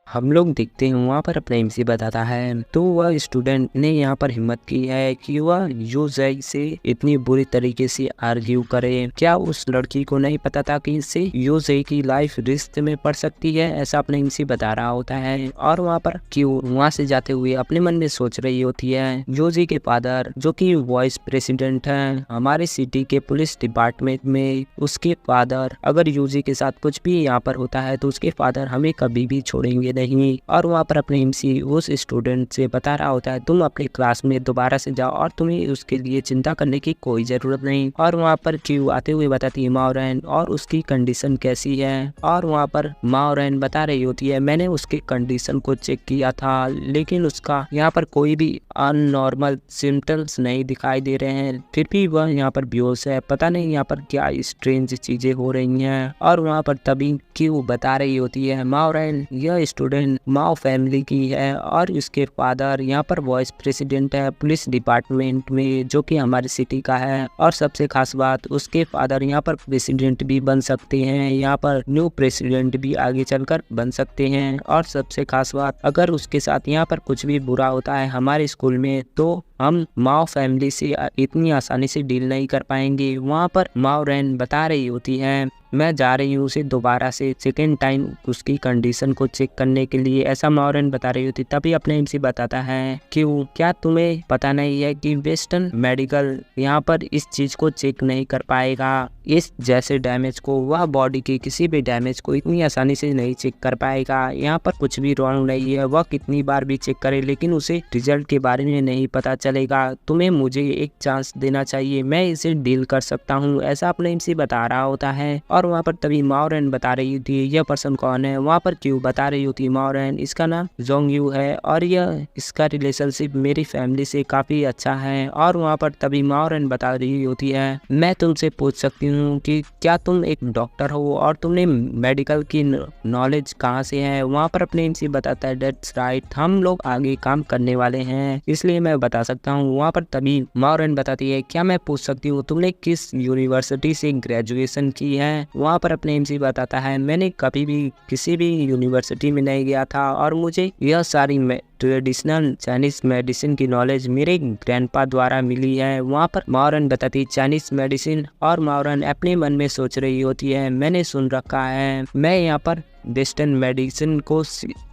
हम लोग देखते हैं वहाँ पर अपना एमसी बताता है, तो वह स्टूडेंट ने यहाँ पर हिम्मत की है कि वह यूजई से इतनी बुरी तरीके से आर्ग्यू करे। क्या उस लड़की को नहीं पता था कि इससे यूजई की लाइफ रिस्क में पड़ सकती है, ऐसा अपना एमसी बता रहा होता है। और वहाँ पर क्यों वहाँ से जाते हुए अपने मन में सोच रही होती है, यूजी के फादर जो कि वाइस प्रेसिडेंट है हमारे सिटी के पुलिस डिपार्टमेंट में, उसके फादर अगर यूजी के साथ कुछ भी यहाँ पर होता है तो उसके फादर हमें कभी भी छोड़ेंगे नहीं। और वहाँ पर अपने एमसी उस स्टूडेंट से बता रहा होता है, तुम अपने क्लास में दोबारा से जाओ और तुम्हें उसके लिए चिंता करने की कोई जरूरत नहीं। और वहाँ पर क्यू आते हुए बताती है माओरेन और उसकी कंडीशन कैसी है, और वहाँ पर माओरेन बता रही होती है, मैंने उसके कंडीशन को चेक किया था लेकिन उसका यहाँ पर कोई भी अननॉर्मल सिम्टम्स नहीं दिखाई दे रहे हैं, फिर भी वह यहाँ पर बेहोश है, पता नहीं यहाँ पर क्या स्ट्रेंज चीजें हो रही हैं। और वहाँ पर तभी क्यू बता रही होती है, माओरेन यह स्टूडेंट माओ फैमिली की है और उसके फादर यहाँ पर वाइस प्रेसिडेंट है पुलिस डिपार्टमेंट में जो कि हमारी सिटी का है, और सबसे खास बात उसके फादर यहाँ पर प्रेसिडेंट भी बन सकते हैं, यहाँ पर न्यू प्रेसिडेंट भी आगे चलकर बन सकते हैं। और सबसे खास बात अगर उसके साथ यहाँ पर कुछ भी बुरा होता है हमारे स्कूल में तो हम माओ फैमिली से इतनी आसानी से डील नहीं कर पाएंगे। वहाँ पर माओरेन बता रही होती है, मैं जा रही हूँ उसे दोबारा से सेकेंड टाइम उसकी कंडीशन को चेक करने के लिए, ऐसा माओरेन बता रही होती। तभी अपने एमसी बताता है, क्यों क्या तुम्हें पता नहीं है कि वेस्टर्न मेडिकल यहाँ पर इस चीज को चेक नहीं कर पाएगा, इस जैसे डैमेज को, वह बॉडी के किसी भी डैमेज को इतनी आसानी से नहीं चेक कर पाएगा। यहाँ पर कुछ भी रॉन्ग नहीं है, वह कितनी बार भी चेक करे लेकिन उसे रिजल्ट के बारे में नहीं पता चल चलेगा, तुम्हें मुझे एक चांस देना चाहिए, मैं इसे डील कर सकता हूँ, ऐसा अपने एमसी बता रहा होता है। और वहाँ पर तभी माओरेन बता रही होती है यह पर्सन कौन है। वहाँ पर क्यू बता रही होती है माओरेन इसका नाम जोंग यू है और यह इसका रिलेशनशिप मेरी फैमिली से काफ़ी अच्छा है। और वहाँ पर तभी माओरेन बता रही होती है मैं तुमसे पूछ सकती हूँ कि क्या तुम एक डॉक्टर हो और तुमने मेडिकल की नॉलेज कहाँ से है। वहाँ पर अपने एमसी बताता है दैट्स राइट, हम लोग आगे काम करने वाले हैं इसलिए मैं बता सकता हूँ। वहाँ पर तभी माओरेन बताती है क्या मैं पूछ सकती हूँ तुमने किस यूनिवर्सिटी से ग्रेजुएशन की है। वहाँ पर अपने एमसी बताता है मैंने कभी भी किसी भी यूनिवर्सिटी में नहीं गया था और मुझे यह सारी ट्रेडिशनल चाइनीज मेडिसिन की नॉलेज मेरे ग्रैंडपा द्वारा मिली है। वहाँ पर माओरेन बताती चाइनीज मेडिसिन और माओरेन अपने मन में सोच रही होती है मैंने सुन रखा है, मैं यहाँ पर वेस्टर्न मेडिसिन को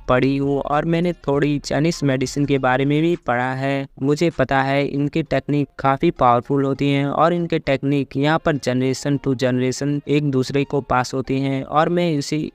पढ़ी हूँ और मैंने थोड़ी चाइनीज मेडिसिन के बारे में भी पढ़ा है। मुझे पता है इनकी टेक्निक काफ़ी पावरफुल होती हैं और इनके टेक्निक यहाँ पर जनरेशन टू जनरेशन एक दूसरे को पास होती हैं और मैं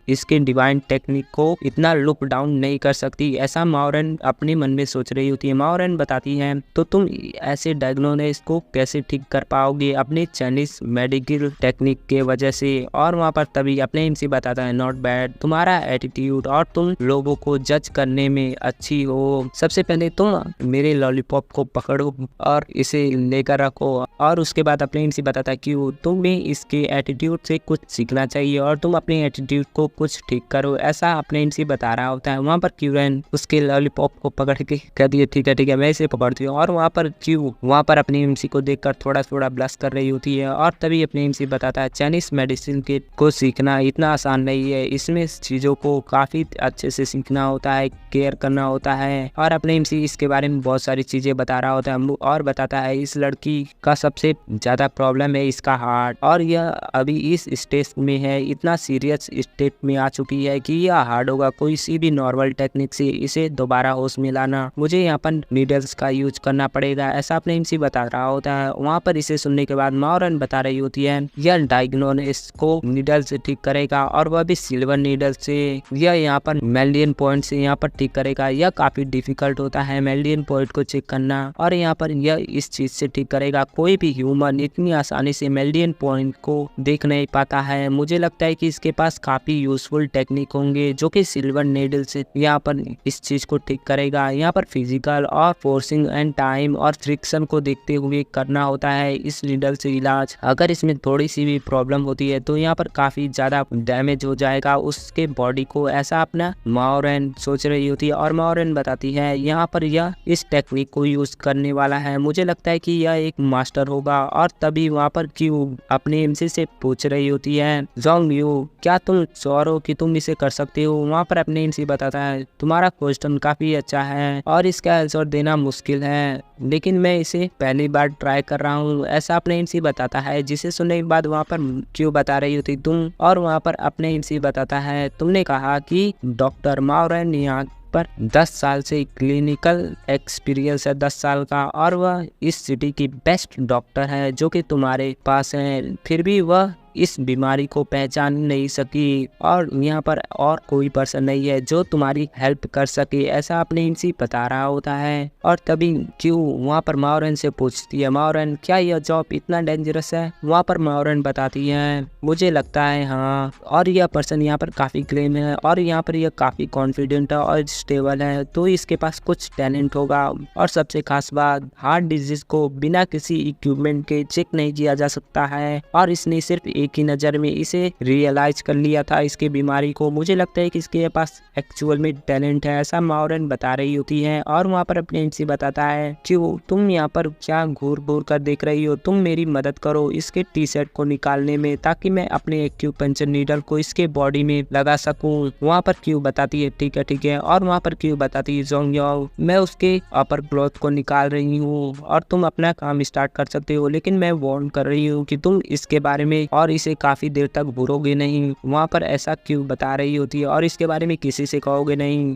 इसके डिवाइन टेक्निक को इतना लुक डाउन नहीं कर सकती, ऐसा माओरेन अपने मन में सोच रही होती है। माओरेन बताती है तो तुम ऐसे डायग्नोसिस को कैसे ठीक कर पाओगे अपनी चाइनीज मेडिकल टेक्निक के वजह से। और वहाँ पर तभी अपने इनसे बताता है नॉट बैड, तुम्हारा एटीट्यूड और तुम लोगों को जज करने में अच्छी हो। सबसे पहले तुम मेरे लॉलीपॉप को पकड़ो और इसे लेकर रखो। और उसके बाद अपने इनसे बताता है क्यों तुम्हें इसके एटीट्यूड से कुछ सीखना चाहिए और तुम अपने एटीट्यूड को कुछ ठीक करो, ऐसा अपने इनसे बता रहा होता है। वहाँ पर क्यूरेन उसके लॉलीपॉप को पकड़ के कहती है ठीक है मैं इसे पकड़ती हूँ। और वहाँ पर क्यू वहाँ पर अपनी इनसी को देखकर थोड़ा थोड़ा ब्लश कर रही होती है और तभी अपने इनसे बताता है चाइनीज मेडिसिन के को सीखना इतना आसान नहीं है, इसमें चीज़ों को काफ़ी अच्छे से सीखना होता है, केयर करना होता है। और अपने एमसी इसके बारे में बहुत सारी चीज़ें बता रहा होता है और बताता है इस लड़की का सबसे ज़्यादा प्रॉब्लम है इसका हार्ट और यह अभी इस स्टेज में है, इतना सीरियस स्टेट में आ चुकी है कि यह हार्ड होगा कोई सी भी नॉर्मल टेक्निक से इसे दोबारा होश में लाना, मुझे यहाँ पर नीडल्स का यूज करना पड़ेगा, ऐसा अपने एमसी बता रहा होता है। वहाँ पर इसे सुनने के बाद माओरेन बता रही होती है यह डायग्नोसिस को नीडल से ठीक करेगा और वह भी सिल्वर नीडल से। यह यहाँ पर मेल्डियन पॉइंट से यहाँ पर ठीक करेगा, यह काफ़ी डिफिकल्ट होता है मेल्डियन पॉइंट को चेक करना और यहाँ पर यह इस चीज़ से ठीक करेगा। कोई भी ह्यूमन इतनी आसानी से मेल्डियन पॉइंट को देख नहीं पाता है, मुझे लगता है कि इसके पास काफ़ी यूजफुल टेक्निक होंगे जो कि सिल्वर नीडल से यहाँ पर इस चीज़ को ठीक करेगा। यहाँ पर फिजिकल और फोर्सिंग एंड टाइम और फ्रिक्शन को देखते हुए करना होता है इस नीडल से इलाज। अगर इसमें थोड़ी सी भी प्रॉब्लम होती है तो यहाँ पर काफ़ी ज़्यादा डैमेज हो जाएगा उसके बॉडी को, ऐसा अपना माओरेन सोच रही होती है। और माओरेन बताती है यहाँ पर यह इस टेक्निक को यूज करने वाला है, मुझे लगता है कि यह एक मास्टर होगा। और तभी वहाँ पर क्यू अपने एमसी से पूछ रही होती है जोंग यू क्या तुम श्योर हो कि तुम इसे कर सकते हो। वहाँ पर अपने एमसी बताता है तुम्हारा क्वेश्चन काफी अच्छा है और इसका आंसर देना मुश्किल है लेकिन मैं इसे पहली बार ट्राई कर रहा हूँ, ऐसा अपने इनसी बताता है। जिसे सुनने के बाद वहाँ पर क्यों बता रही होती तुम और वहाँ पर अपने इनसी बताता है तुमने कहा कि डॉक्टर माओरेन यहाँ पर 10 साल से क्लिनिकल एक्सपीरियंस है 10 साल का और वह इस सिटी की बेस्ट डॉक्टर है जो कि तुम्हारे पास है, फिर भी वह इस बीमारी को पहचान नहीं सकी और यहाँ पर और कोई पर्सन नहीं है जो तुम्हारी हेल्प कर सके, ऐसा अपने इनसे बता रहा होता है। और तभी क्यों वहाँ पर माओरेन से पूछती है माओरेन क्या यह जॉब इतना डेंजरस है। वहाँ पर माओरेन बताती है मुझे लगता है हाँ, और यह पर्सन यहाँ पर काफ़ी क्लेम है और यहाँ पर यह काफ़ी कॉन्फिडेंट है और स्टेबल है तो इसके पास कुछ टैलेंट होगा। और सबसे खास बात हार्ट डिजीज को बिना किसी इक्विपमेंट के चेक नहीं किया जा सकता है और इसने सिर्फ एक ही नज़र में इसे रियलाइज कर लिया था इसके बीमारी को, मुझे लगता है कि इसके पास एक्चुअल में टैलेंट है, ऐसा माओरेन बता रही होती है। और वहाँ पर अपने इनसे बताता है क्यों तुम यहाँ पर क्या घूर घूर कर देख रही हो, तुम मेरी मदद करो इसके टी शर्ट को निकालने में ताकि मैं अपने एक्यूपंक्चर नीडल को इसके बॉडी में लगा सकूं। वहाँ पर क्यों बताती है ठीक है। और वहाँ पर क्यों बताती है जोंग याओ मैं उसके अपर क्लॉथ को निकाल रही हूँ और तुम अपना काम स्टार्ट कर सकते हो लेकिन मैं वार्न कर रही हूँ कि तुम इसके बारे में और इसे काफी देर तक भूलोगे नहीं। वहाँ पर ऐसा क्यों बता रही होती है और इसके बारे में किसी से कहोगे नहीं।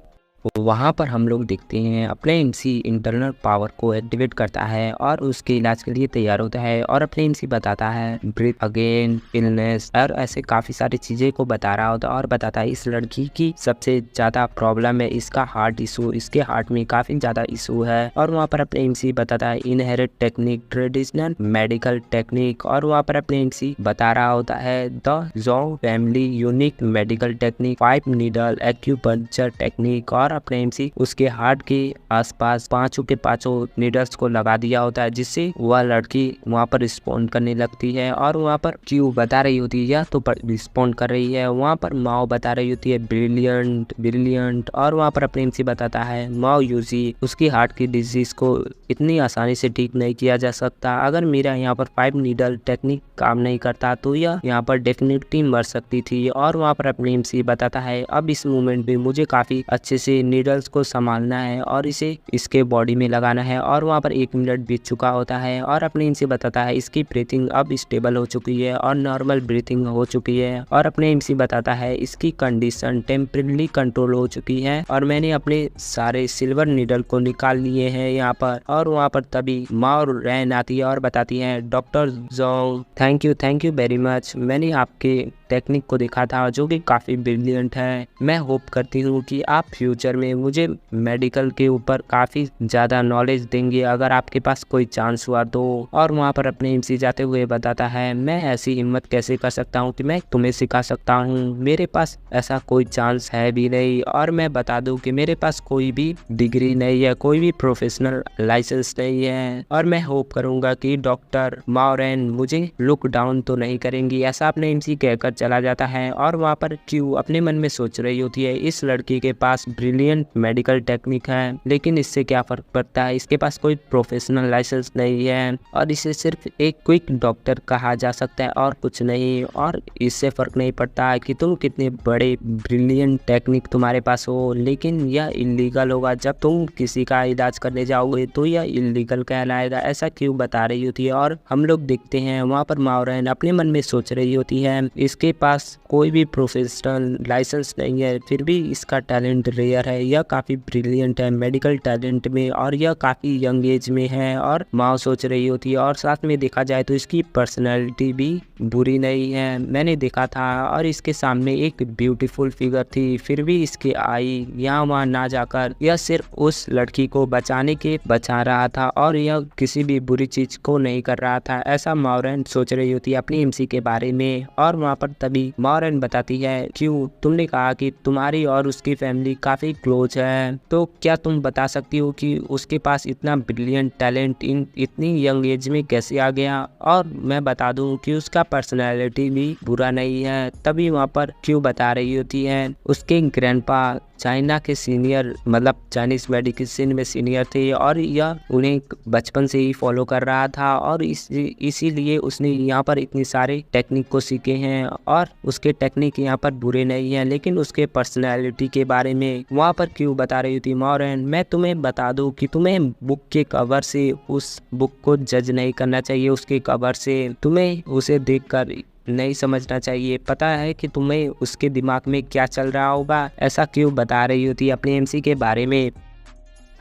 वहाँ पर हम लोग देखते हैं अपने एमसी इंटरनल पावर को एक्टिवेट करता है और उसके इलाज के लिए तैयार होता है और अपने एमसी बताता है ब्रीथ अगेन, इलनेस और ऐसे काफ़ी सारी चीज़ें को बता रहा होता है और बताता है इस लड़की की सबसे ज़्यादा प्रॉब्लम है इसका हार्ट इशू, इसके हार्ट में काफ़ी ज़्यादा इशू है। और वहाँ पर अपने एमसी बताता है inherit technique, traditional medical technique और वहाँ पर अपने एमसी बता रहा होता है the Jong family unique medical technique, 5 needle acupuncture technique और अपने एमसी उसके हार्ट के आसपास पांचों के पांचों नीडल्स को लगा दिया होता है जिससे वह लड़की वहाँ पर रिस्पॉन्ड करने लगती है। और वहाँ पर क्यू बता रही होती है या तो रिस्पॉन्ड कर रही है, वहाँ पर माओ बता रही होती है ब्रिलियंट ब्रिलियंट और वहाँ पर अपने एमसी बताता है माओ यूजी उसकी हार्ट की डिजीज को इतनी आसानी से ठीक नहीं किया जा सकता, अगर मेरा यहाँ पर 5 नीडल टेक्निक काम नहीं करता तो यह यहाँ पर डेफिनेटली मर सकती थी। और वहाँ पर अपने एमसी बताता है अब इस मोमेंट में मुझे काफी अच्छे से नीडल्स को संभालना है और इसे इसके बॉडी में लगाना है। और वहाँ पर 1 मिनट बीत चुका होता है और अपने एमसी बताता है इसकी ब्रीथिंग अब स्टेबल हो चुकी है और नॉर्मल ब्रीथिंग हो चुकी है। और अपने एमसी बताता है इसकी कंडीशन टेम्परेरी कंट्रोल हो चुकी है और मैंने अपने सारे सिल्वर नीडल को निकाल लिए हैं यहाँ पर। और वहाँ पर तभी माँ रैन आती है और बताती है doctor Jong thank you very much, मैंने आपके टेक्निक को देखा था जो कि काफ़ी ब्रिलियंट है। मैं होप करती हूँ कि आप फ्यूचर में मुझे मेडिकल के ऊपर काफ़ी ज़्यादा नॉलेज देंगे अगर आपके पास कोई चांस हुआ तो। और वहाँ पर अपने एमसी जाते हुए बताता है मैं ऐसी हिम्मत कैसे कर सकता हूँ कि मैं तुम्हें सिखा सकता हूँ, मेरे पास ऐसा कोई चांस है भी नहीं। और मैं बता दूँ कि मेरे पास कोई भी डिग्री नहीं है, कोई भी प्रोफेशनल लाइसेंस नहीं है। और मैं होप करूँगा कि डॉक्टर माओरेन मुझे लुक डाउन तो नहीं करेंगी, ऐसा अपने एमसी कहकर चला जाता है। और वहाँ पर क्यू अपने मन में सोच रही होती है इस लड़की के पास ब्रिलियंट मेडिकल टेक्निक है लेकिन इससे क्या फर्क पड़ता है, इसके पास कोई प्रोफेशनल लाइसेंस नहीं है और इसे सिर्फ एक क्विक डॉक्टर कहा जा सकता है और कुछ नहीं। और इससे फर्क नहीं पड़ता है कि तुम कितने बड़े ब्रिलियंट टेक्निक तुम्हारे पास हो, लेकिन यह इलीगल होगा जब तुम किसी का इलाज करने जाओगे तो यह इलीगल कहलाएगा, ऐसा क्यों बता रही होती है। और हम लोग देखते हैं वहाँ पर माओरेन अपने मन में सोच रही होती है इसके पास कोई भी प्रोफेशनल लाइसेंस नहीं है फिर भी इसका टैलेंट रेयर है, यह काफ़ी ब्रिलियंट है मेडिकल टैलेंट में और यह काफ़ी यंग एज में है। और माँ सोच रही होती है और साथ में देखा जाए तो इसकी पर्सनैलिटी भी बुरी नहीं है, मैंने देखा था और इसके सामने एक ब्यूटीफुल फिगर थी फिर भी इसके आई यहाँ वहाँ ना जाकर यह सिर्फ उस लड़की को बचा रहा था और यह किसी भी बुरी चीज को नहीं कर रहा था, ऐसा माओरेन सोच रही होती है अपनी एमसी के बारे में। और वहाँ पर तभी माओरेन बताती है क्यों तुमने कहा कि तुम्हारी और उसकी फैमिली काफी क्लोज है, तो क्या तुम बता सकती हो कि उसके पास इतना ब्रिलियंट टैलेंट इतनी यंग एज में कैसे आ गया। और मैं बता दूं कि उसका पर्सनैलिटी भी बुरा नहीं है। तभी वहाँ पर क्यों बता रही होती है उसके ग्रैंडपा चाइना के सीनियर मतलब चाइनीज मेडिसिन में सीनियर थे और यह उन्हें बचपन से ही फॉलो कर रहा था और इसीलिए उसने यहाँ पर इतनी सारे टेक्निक को सीखे हैं और उसके टेक्निक यहाँ पर बुरे नहीं हैं, लेकिन उसके पर्सनैलिटी के बारे में वहाँ पर क्यों बता रही थी माओरेन। मैं तुम्हें बता दूं कि तुम्हें बुक के कवर से उस बुक को जज नहीं करना चाहिए, उसके कवर से तुम्हें उसे देखकर नहीं समझना चाहिए, पता है कि तुम्हें उसके दिमाग में क्या चल रहा होगा, ऐसा क्यों बता रही होती अपने एमसी के बारे में।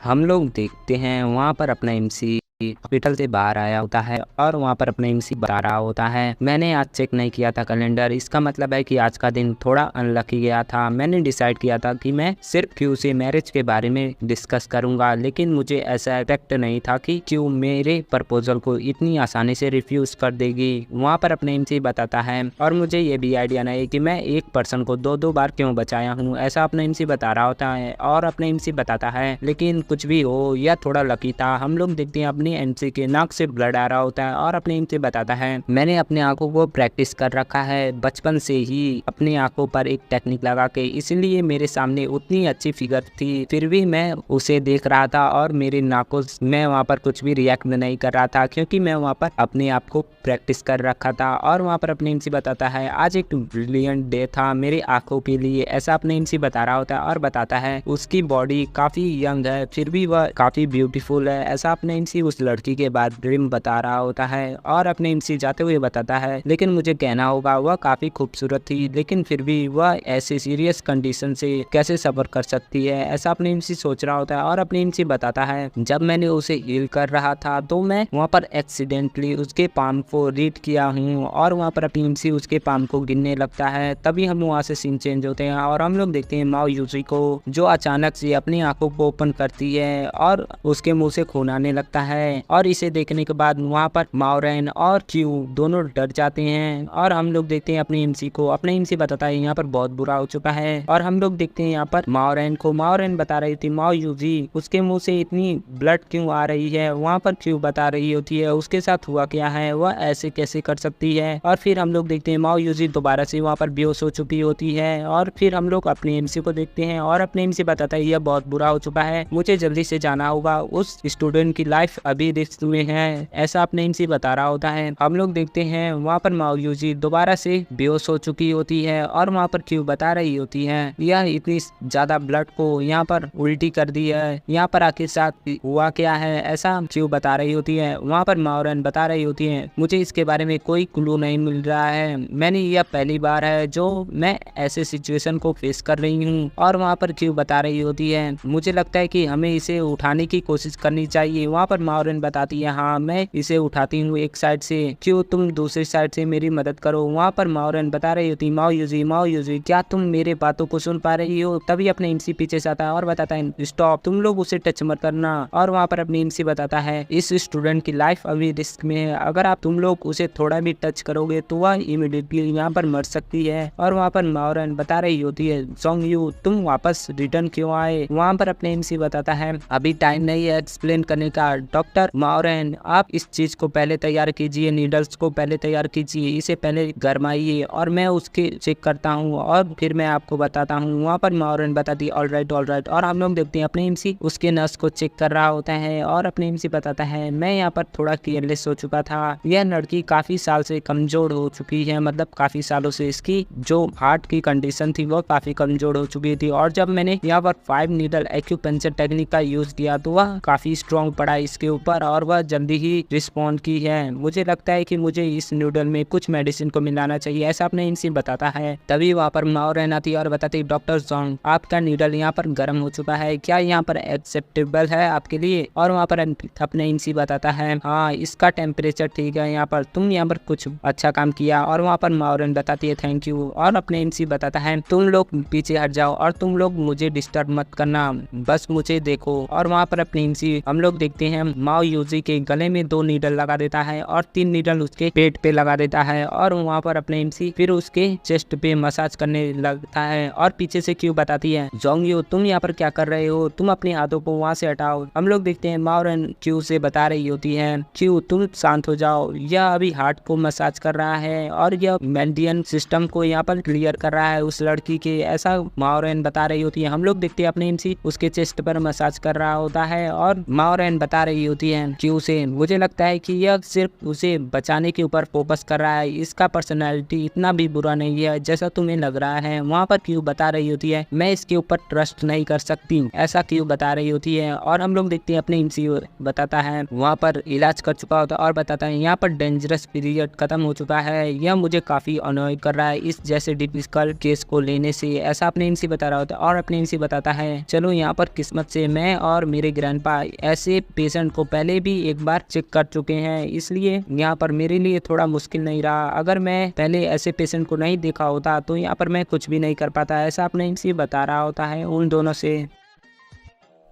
हम लोग देखते हैं वहाँ पर अपना एमसी हॉस्पिटल से बाहर आया होता है और वहाँ पर अपना एमसी बता रहा होता है मैंने आज चेक नहीं किया था कैलेंडर, इसका मतलब है कि आज का दिन थोड़ा अनलकी गया था। मैंने डिसाइड किया था कि मैं सिर्फ क्यू से मैरिज के बारे में डिस्कस करूंगा, लेकिन मुझे ऐसा एक्सपेक्ट नहीं था कि क्यू मेरे प्रपोजल को इतनी आसानी से रिफ्यूज कर देगी। वहाँ पर अपने एमसी बताता है और मुझे ये भी आइडिया नहीं कि मैं एक पर्सन को 2-2 बार क्यों बचाया हूँ, ऐसा अपना एमसी बता रहा होता है। और अपने एमसी बताता है लेकिन कुछ भी हो यह थोड़ा लकी था। हम लोग देखते हैं अपनी एमसी के नाक से ब्लड आ रहा होता है और अपने एमसी बताता है मैंने अपने आंखों को प्रैक्टिस कर रखा है बचपन से ही अपनी आंखों पर एक टेक्निक लगा के, इसलिए मेरे सामने उतनी अच्छी फिगर थी फिर भी मैं उसे देख रहा था और मेरी नाकों में वहाँ पर कुछ भी रिएक्ट नहीं कर रहा था क्योंकि मैं वहाँ पर अपने आप को प्रैक्टिस कर रखा था। और वहाँ पर अपने एमसी बताता है आज एक ब्रिलियंट डे था मेरी आंखों के लिए, ऐसा अपने एमसी बता रहा होता है और बताता है उसकी बॉडी काफी यंग है फिर भी वह काफी ब्यूटीफुल है, ऐसा अपने एमसी उस लड़की के बाद ड्रीम बता रहा होता है और अपने एमसी जाते हुए बताता है, लेकिन मुझे कहना होगा वह काफी खूबसूरत थी, लेकिन फिर भी वह ऐसे सीरियस कंडीशन से कैसे सफर कर सकती है, ऐसा अपने एमसी सोच रहा होता है। और अपने एमसी बताता है, जब मैंने उसे हील कर रहा था तो मैं वहाँ पर एक्सीडेंटली उसके पाम को रीड किया हूँ, और वहाँ पर अपनी एमसी उसके पाम को गिनने लगता है। तभी हम वहाँ से सीन चेंज होते हैं और हम लोग देखते हैं माओ यूजी को, जो अचानक से अपनी आंखों को ओपन करती है और उसके मुंह से खून आने लगता है। और इसे देखने के बाद वहाँ पर माओरेन और क्यू दोनों डर जाते हैं। और हम लोग देखते हैं अपने एमसी को, अपने एमसी बताता है यहाँ पर बहुत बुरा हो चुका है। और हम लोग देखते हैं यहाँ पर माओरेन को, माओरेन बता रही थी माओ यूजी उसके मुंह से इतनी ब्लड क्यों आ रही है। वहाँ पर क्यू बता रही होती है उसके साथ हुआ क्या है, वह ऐसे कैसे कर सकती है। और फिर हम लोग देखते हैं माओ यूजी दोबारा से वहाँ पर बेहोश हो चुकी होती है। और फिर हम लोग अपने एमसी को देखते हैं और अपने एमसी बताता है यह बहुत बुरा हो चुका है, मुझे जल्दी से जाना होगा, उस स्टूडेंट की लाइफ अभी रिस्क में है, ऐसा अपने एमसी बता रहा होता है। हम लोग देखते हैं वहाँ पर माओ यूजी दोबारा से बेहोश हो चुकी होती है और वहाँ पर क्यू बता रही होती है यह इतनी ज्यादा ब्लड को यहाँ पर उल्टी कर दी है, यहाँ पर आखिर साथ हुआ क्या है, ऐसा क्यू बता रही होती है। वहाँ पर माओरेन बता रही होती है मुझे इसके बारे में कोई क्लू नहीं मिल रहा है, मैंने यह पहली बार है जो मैं ऐसे सिचुएशन को फेस कर रही हूँ। और वहाँ पर क्यू बता रही होती है मुझे लगता है कि हमें इसे उठाने की कोशिश करनी चाहिए। वहाँ पर माओरेन बताती है हाँ मैं इसे उठाती हूँ एक साइड से, क्यों तुम दूसरी साइड से मेरी मदद करो। वहाँ पर माओरेन बता रही होती माओ यूजी क्या तुम मेरे बातों को सुन पा रही हो। तभी अपने एमसी पीछे से आता है और बताता है स्टॉप, तुम लोग उसे टच मत करना। और वहाँ पर अपनी एमसी बताता है इस स्टूडेंट की लाइफ अभी रिस्क में है, अगर आप तुम लोग उसे थोड़ा भी टच करोगे तो वह इमीडिएटली यहाँ पर मर सकती है। और वहाँ पर माओरेन बता रही होती है जोंग यू तुम वापस रिटर्न क्यों आए। वहाँ पर अपने एमसी बताता है अभी टाइम नहीं है एक्सप्लेन करने का, डॉक्टर माओरेन आप इस चीज को पहले तैयार कीजिए, नीडल्स को पहले तैयार कीजिए, इसे पहले गरमाइए और मैं उसके चेक करता हूँ और फिर मैं आपको बताता हूँ। वहाँ पर माओरेन बताती है ऑल राइट। और हम लोग देखते हैं अपने एमसी उसके नर्स को चेक कर रहा होता है और अपने एमसी बताता है मैं यहाँ पर थोड़ा केयरलेस हो चुका था, यह लड़की काफी साल से कमजोर हो चुकी है, मतलब काफी सालों से इसकी जो हार्ट की कंडीशन थी वो काफी कमजोर हो चुकी थी। और जब मैंने यहाँ पर 5 नीडल एक्यूपंक्चर टेक्निक का यूज किया तो वह काफी स्ट्रॉन्ग पड़ा इसके ऊपर और वह जल्दी ही रिस्पॉन्ड की है। मुझे लगता है कि मुझे इस न्यूडल में कुछ मेडिसिन को मिलाना चाहिए, ऐसा अपने एमसी बताता है। तभी वहाँ पर माओरेन आती है और बताती डॉक्टर जोंग आपका नीडल यहाँ पर गर्म हो चुका है, क्या यहाँ पर एक्सेप्टेबल है आपके लिए। और वहाँ पर अपने एमसी बताता है हाँ इसका टेम्परेचर ठीक है, यहाँ पर तुम यहाँ पर कुछ अच्छा काम किया। और वहाँ पर माओरेन बताती है थैंक यू। और अपने एमसी बताता है तुम लोग पीछे हट जाओ और तुम लोग मुझे डिस्टर्ब मत करना, बस मुझे देखो। और वहाँ पर अपने एमसी हम लोग देखते हैं माओ यूजी के गले में 2 नीडल लगा देता है और 3 नीडल उसके पेट पे लगा देता है। और वहाँ पर अपने एमसी फिर उसके चेस्ट पे मसाज करने लगता है और पीछे से क्यू बताती है जोंग यू तुम यहाँ पर क्या कर रहे हो, तुम अपने हाथों को वहाँ से हटाओ। हम लोग देखते हैं माओरेन क्यू से बता रही होती है क्यू तुम शांत हो जाओ, यह अभी हार्ट को मसाज कर रहा है और यह मेंडियन सिस्टम को यहाँ पर क्लियर कर रहा है उस लड़की के, ऐसा माओरेन बता रही होती है। हम लोग देखते हैं अपने एमसी उसके चेस्ट पर मसाज कर रहा होता है और माओरेन बता रही होती है क्यू से मुझे लगता है कि यह सिर्फ उसे बचाने के ऊपर फोकस कर रहा है, इसका पर्सनैलिटी इतना भी बुरा नहीं है जैसा तुम्हें लग रहा है। वहाँ पर क्यू बता रही होती है मैं इसके ऊपर ट्रस्ट नहीं कर सकती, ऐसा क्यू बता रही होती है। और हम लोग देखते हैं अपने एमसी बताता है वहाँ पर इलाज कर चुका होता है और बताता है यहाँ पर डेंजरस पीरियड खत्म हो चुका है, यह मुझे काफी अनॉय कर रहा है इस जैसे डिफिकल्ट केस को लेने से, ऐसा अपने एमसी बता रहा होता है। और अपने एमसी बताता है चलो यहाँ पर किस्मत से मैं और मेरे ग्रैंडपा ऐसे पेशेंट को पहले भी एक बार चेक कर चुके हैं, इसलिए यहाँ पर मेरे लिए थोड़ा मुश्किल नहीं रहा, अगर मैं पहले ऐसे पेशेंट को नहीं देखा होता तो यहाँ पर मैं कुछ भी नहीं कर पाता, ऐसा अपने एमसी बता रहा होता है उन दोनों से।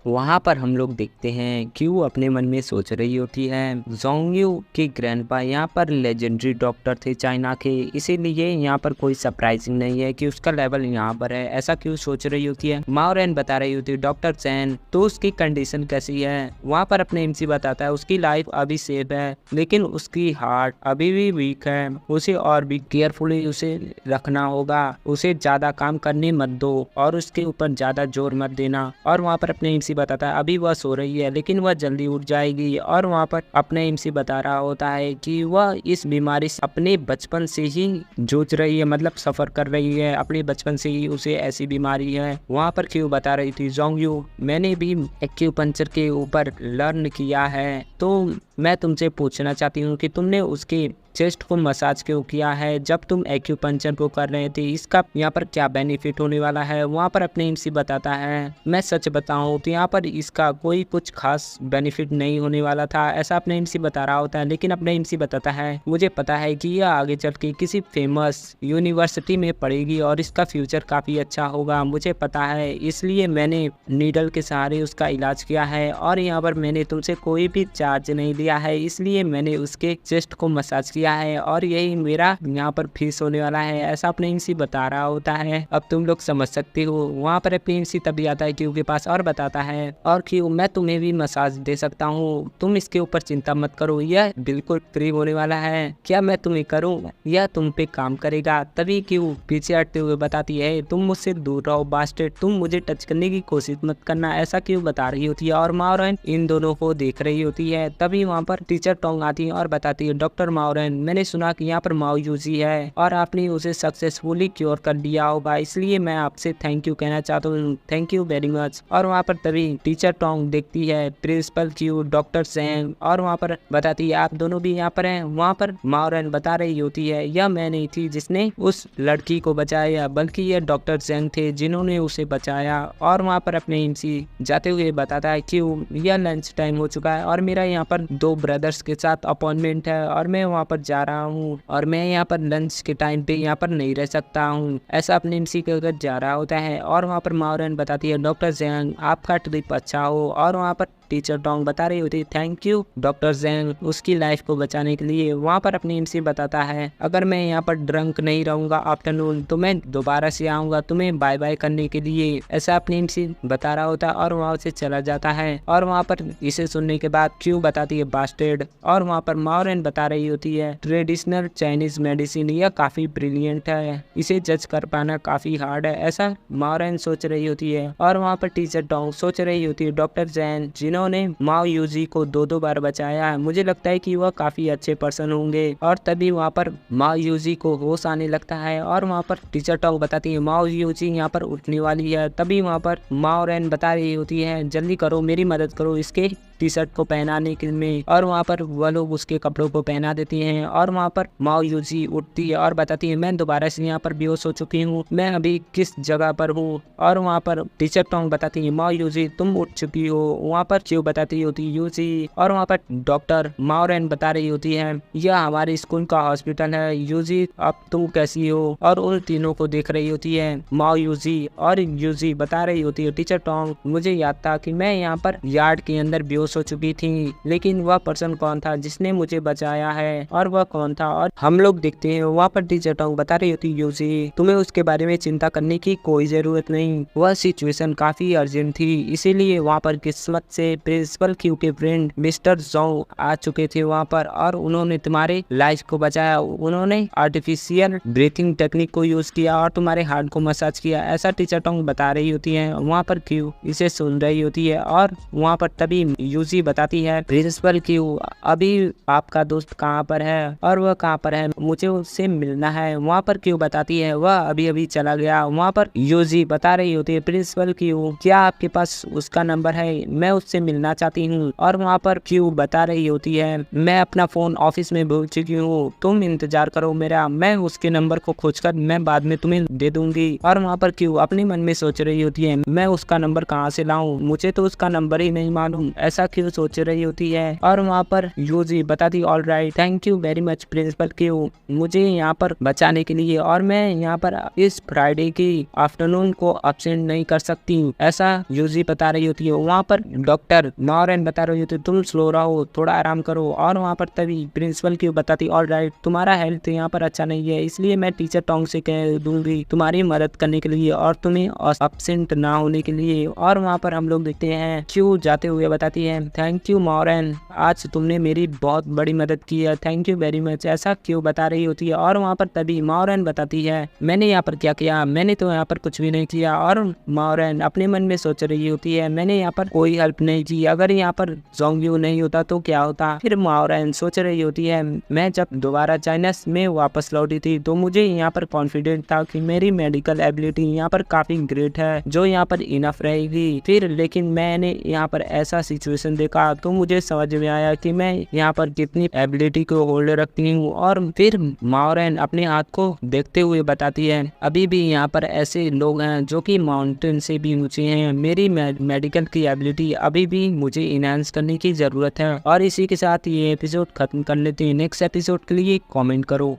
वहाँ पर हम लोग देखते हैं क्यू अपने मन में सोच रही होती है जोंगयू के ग्रैंडपा यहाँ पर लेजेंडरी डॉक्टर थे चाइना के, इसीलिए यहाँ पर कोई सरप्राइजिंग नहीं है कि उसका लेवल यहाँ पर है, ऐसा क्यों सोच रही होती है। माओरेन बता रही होती है डॉक्टर चैन तो उसकी कंडीशन कैसी है। वहाँ पर अपने एमसी बताता है उसकी लाइफ अभी सेफ है लेकिन उसकी हार्ट अभी भी वीक है, उसे और भी केयरफुली उसे रखना होगा, उसे ज्यादा काम करने मत दो और उसके ऊपर ज्यादा जोर मत देना। और वहाँ पर अपने एमसी बताता है अभी वह सो रही है लेकिन वह जल्दी उठ जाएगी। और वहाँ पर अपना एमसी बता रहा होता है कि वह इस बीमारी से अपने बचपन से ही जूझ रही है, मतलब सफर कर रही है, अपने बचपन से ही उसे ऐसी बीमारी है। वहाँ पर क्यों बता रही थी जोंग यू, मैंने भी एक्यूपंक्चर के ऊपर लर्न किया है, तो मैं तुमसे पूछना चाहती हूँ कि तुमने उसके चेस्ट को मसाज क्यों किया है जब तुम एक्यूपंक्चर को कर रहे थे, इसका यहाँ पर क्या बेनिफिट होने वाला है। वहाँ पर अपने एमसी बताता है मैं सच बताऊँ तो यहाँ पर इसका कोई कुछ खास बेनिफिट नहीं होने वाला था, ऐसा अपने एमसी बता रहा होता है। लेकिन अपने एमसी बताता है मुझे पता है कि यह आगे चल के किसी फेमस यूनिवर्सिटी में पढ़ेगी और इसका फ्यूचर काफ़ी अच्छा होगा, मुझे पता है, इसलिए मैंने नीडल के सहारे उसका इलाज किया है और यहाँ पर मैंने तुमसे कोई भी चार्ज नहीं लिया है, इसलिए मैंने उसके चेस्ट को मसाज किया है और यही मेरा यहाँ पर फीस होने वाला है, ऐसा अपने एमसी बता रहा होता है। अब तुम लोग समझ सकते हो। वहाँ पर अपने एमसी तभी आता है क्यू के पास और बताता है और क्यू मैं तुम्हें भी मसाज दे सकता हूँ, तुम इसके ऊपर चिंता मत करो, यह बिल्कुल फ्री होने वाला है, क्या मैं तुम्हें करूँ, यह तुम पे काम करेगा। तभी क्यू पीछे हटते हुए बताती है तुम मुझसे दूर रहो बास्टेड, तुम मुझे टच करने की कोशिश मत करना, ऐसा क्यों बता रही होती है। और माओरेन इन दोनों को देख रही होती है। तभी वहाँ पर टीचर टोंग आती है और बताती है डॉक्टर माओरेन मैंने सुना कि यहाँ पर माओ यूजी है और आपने उसे सक्सेसफुली क्योर कर दिया होगा, इसलिए मैं आपसे थैंक यू कहना चाहता हूँ, थैंक यू वेरी मच। और वहाँ पर तभी टीचर टोंग देखती है प्रिंसिपल क्यू डॉक्टर सेंग और वहाँ पर बताती है आप दोनों भी यहाँ पर हैं। वहाँ पर माओरेन बता रही होती है यह मैं नहीं थी जिसने उस लड़की को बचाया, बल्कि यह डॉक्टर सेंग थे जिन्होंने उसे बचाया। और वहाँ पर अपने एमसी जाते हुए बताता है क्यों यह लंच टाइम हो चुका है और मेरा यहाँ पर 2 ब्रदर्स के साथ अपॉइंटमेंट है और मैं वहाँ पर जा रहा हूँ और मैं यहाँ पर लंच के टाइम पे यहाँ पर नहीं रह सकता हूँ, ऐसा अपने एमसी के घर जा रहा होता है। और वहाँ पर माओरेन बताती है डॉक्टर जेंग आपका ट्रिप अच्छा हो। और वहाँ पर टीचर टोंग बता रही होती है थैंक यू डॉक्टर जेंग उसकी लाइफ को बचाने के लिए। वहाँ पर अपने एमसी बताता है अगर मैं यहाँ पर ड्रंक नहीं रहूँगा आफ्टरनून तो मैं दोबारा से आऊँगा तुम्हें बाय बाय करने के लिए, ऐसा अपने एमसी बता रहा होता है और वहाँ से चला जाता है। और वहाँ पर इसे सुनने के बाद क्यों बताती है बास्टेड। और वहाँ पर माओरेन बता रही होती है ट्रेडिशनल चाइनीज मेडिसिन यह काफ़ी ब्रिलियंट है, इसे जज कर पाना काफ़ी हार्ड है, ऐसा माओरेन सोच रही होती है। और वहाँ पर टीचर टोंग सोच रही होती है डॉक्टर जैन जिन्होंने माओ यूजी को 2 बार बचाया है, मुझे लगता है कि वह काफ़ी अच्छे पर्सन होंगे। और तभी वहाँ पर माओ यूजी को होश आने लगता है और वहाँ पर टीचर टोंग बताती है माओ यूजी यहाँ पर उठने वाली है। तभी वहाँ पर माओरेन बता रही होती है जल्दी करो मेरी मदद करो इसके टी शर्ट को पहनाने के में। और वहाँ पर वह लोग उसके कपड़ों को पहना देती हैं और वहाँ पर माओ यूजी उठती है और बताती है मैं दोबारा से यहाँ पर बेहोश हो चुकी हूँ, मैं अभी किस जगह पर हूँ। और वहाँ पर टीचर टोंग बताती है माओ यूजी तुम उठ चुकी हो। वहाँ पर क्यों बताती होती यूजी। और वहाँ पर डॉक्टर माओरेन बता रही होती है यह हमारे स्कूल का हॉस्पिटल है यूजी अब तुम कैसी हो। और उन तीनों को देख रही होती है माओ यूजी और यूजी बता रही होती है टीचर टोंग मुझे याद था कि मैं यहाँ पर यार्ड के अंदर बेहोश हो चुकी थी, लेकिन वह पर्सन कौन था जिसने मुझे बचाया है और वह कौन था। और हम लोग देखते हैं वहाँ पर टीचर टोंग बता रही होती यूजी तुम्हें उसके बारे में चिंता करने की कोई जरूरत नहीं, वह सिचुएशन काफी अर्जेंट थी, इसीलिए वहाँ पर किस्मत से प्रिंसिपल क्यू के फ्रेंड मिस्टर जोंग आ चुके थे वहाँ पर और उन्होंने तुम्हारे लाइफ को बचाया, उन्होंने आर्टिफिशियल ब्रीथिंग टेक्निक को यूज किया और तुम्हारे हार्ट को मसाज किया, ऐसा टीचर टोंग बता रही होती है। वहाँ पर क्यू इसे सुन रही होती है और वहाँ पर तभी यूजी बताती है प्रिंसिपल क्यू अभी आपका दोस्त कहाँ पर है और वह कहाँ पर है, मुझे उससे मिलना है। वहाँ पर क्यू बताती है वह अभी अभी चला गया। वहाँ पर यूजी बता रही होती है प्रिंसिपल क्यू क्या आपके पास उसका नंबर है, मैं उससे मिलना चाहती हूँ। और वहाँ पर क्यू बता रही होती है मैं अपना फोन ऑफिस में भूल चुकी हूँ, तुम इंतजार करो मेरा, मैं उसके नंबर को खोजकर मैं बाद में तुम्हें दे दूंगी। और वहाँ पर क्यू अपने मन में सोच रही होती है मैं उसका नंबर कहाँ से लाऊं, मुझे तो उसका नंबर ही नहीं मालूम, ऐसा क्यों सोच रही होती है। और वहाँ पर यूजी बताती all right thank you very much principal क्यू मुझे यहाँ पर बचाने के लिए, और मैं यहाँ पर इस फ्राइडे की आफ्टरनून को अब्सेंट नहीं कर सकती, ऐसा यूजी बता रही होती है। वहाँ पर डॉक्टर माओरेन बता रही होती है तुम स्लो रहो थोड़ा आराम करो। और वहाँ पर तभी प्रिंसिपल क्यू बताती ऑल राइट तुम्हारा हेल्थ यहाँ पर अच्छा नहीं है, इसलिए मैं टीचर टोंग से कह दूंगी तुम्हारी मदद करने के लिए और तुम्हें अब्सेंट ना होने के लिए। और वहाँ पर हम लोग देखते हैं क्यू जाते हुए बताती है हैं, थैंक यू मॉरन, आज तुमने मेरी बहुत बड़ी मदद की है, थैंक यू वेरी मच, ऐसा क्यों बता रही होती है। और वहाँ पर तभी मॉरन बताती है मैंने यहाँ पर क्या किया, मैंने तो यहाँ पर कुछ भी नहीं किया। और मॉरन अपने मन में सोच रही होती है मैंने यहाँ पर कोई हेल्प नहीं की, अगर यहाँ पर जोंग नहीं होता तो क्या होता। फिर मॉरन सोच रही होती है मैं जब दोबारा चाइना में वापस लौटी थी तो मुझे यहाँ पर कॉन्फिडेंट था कि मेरी मेडिकल एबिलिटी यहाँ पर काफी ग्रेट है जो यहाँ पर इनफ रहेगी। फिर लेकिन मैंने यहाँ पर ऐसा सिचुएशन देखा तो मुझे समझ में आया कि मैं यहाँ पर कितनी एबिलिटी को होल्ड रखती हूँ। और फिर मॉरन अपने हाथ को देखते हुए बताती है अभी भी यहाँ पर ऐसे लोग हैं जो कि माउंटेन से भी ऊंचे हैं, मेरी मेडिकल की एबिलिटी अभी भी मुझे इनहांस करने की जरूरत है। और इसी के साथ ये एपिसोड खत्म कर लेते हैं, नेक्स्ट एपिसोड के लिए कमेंट करो।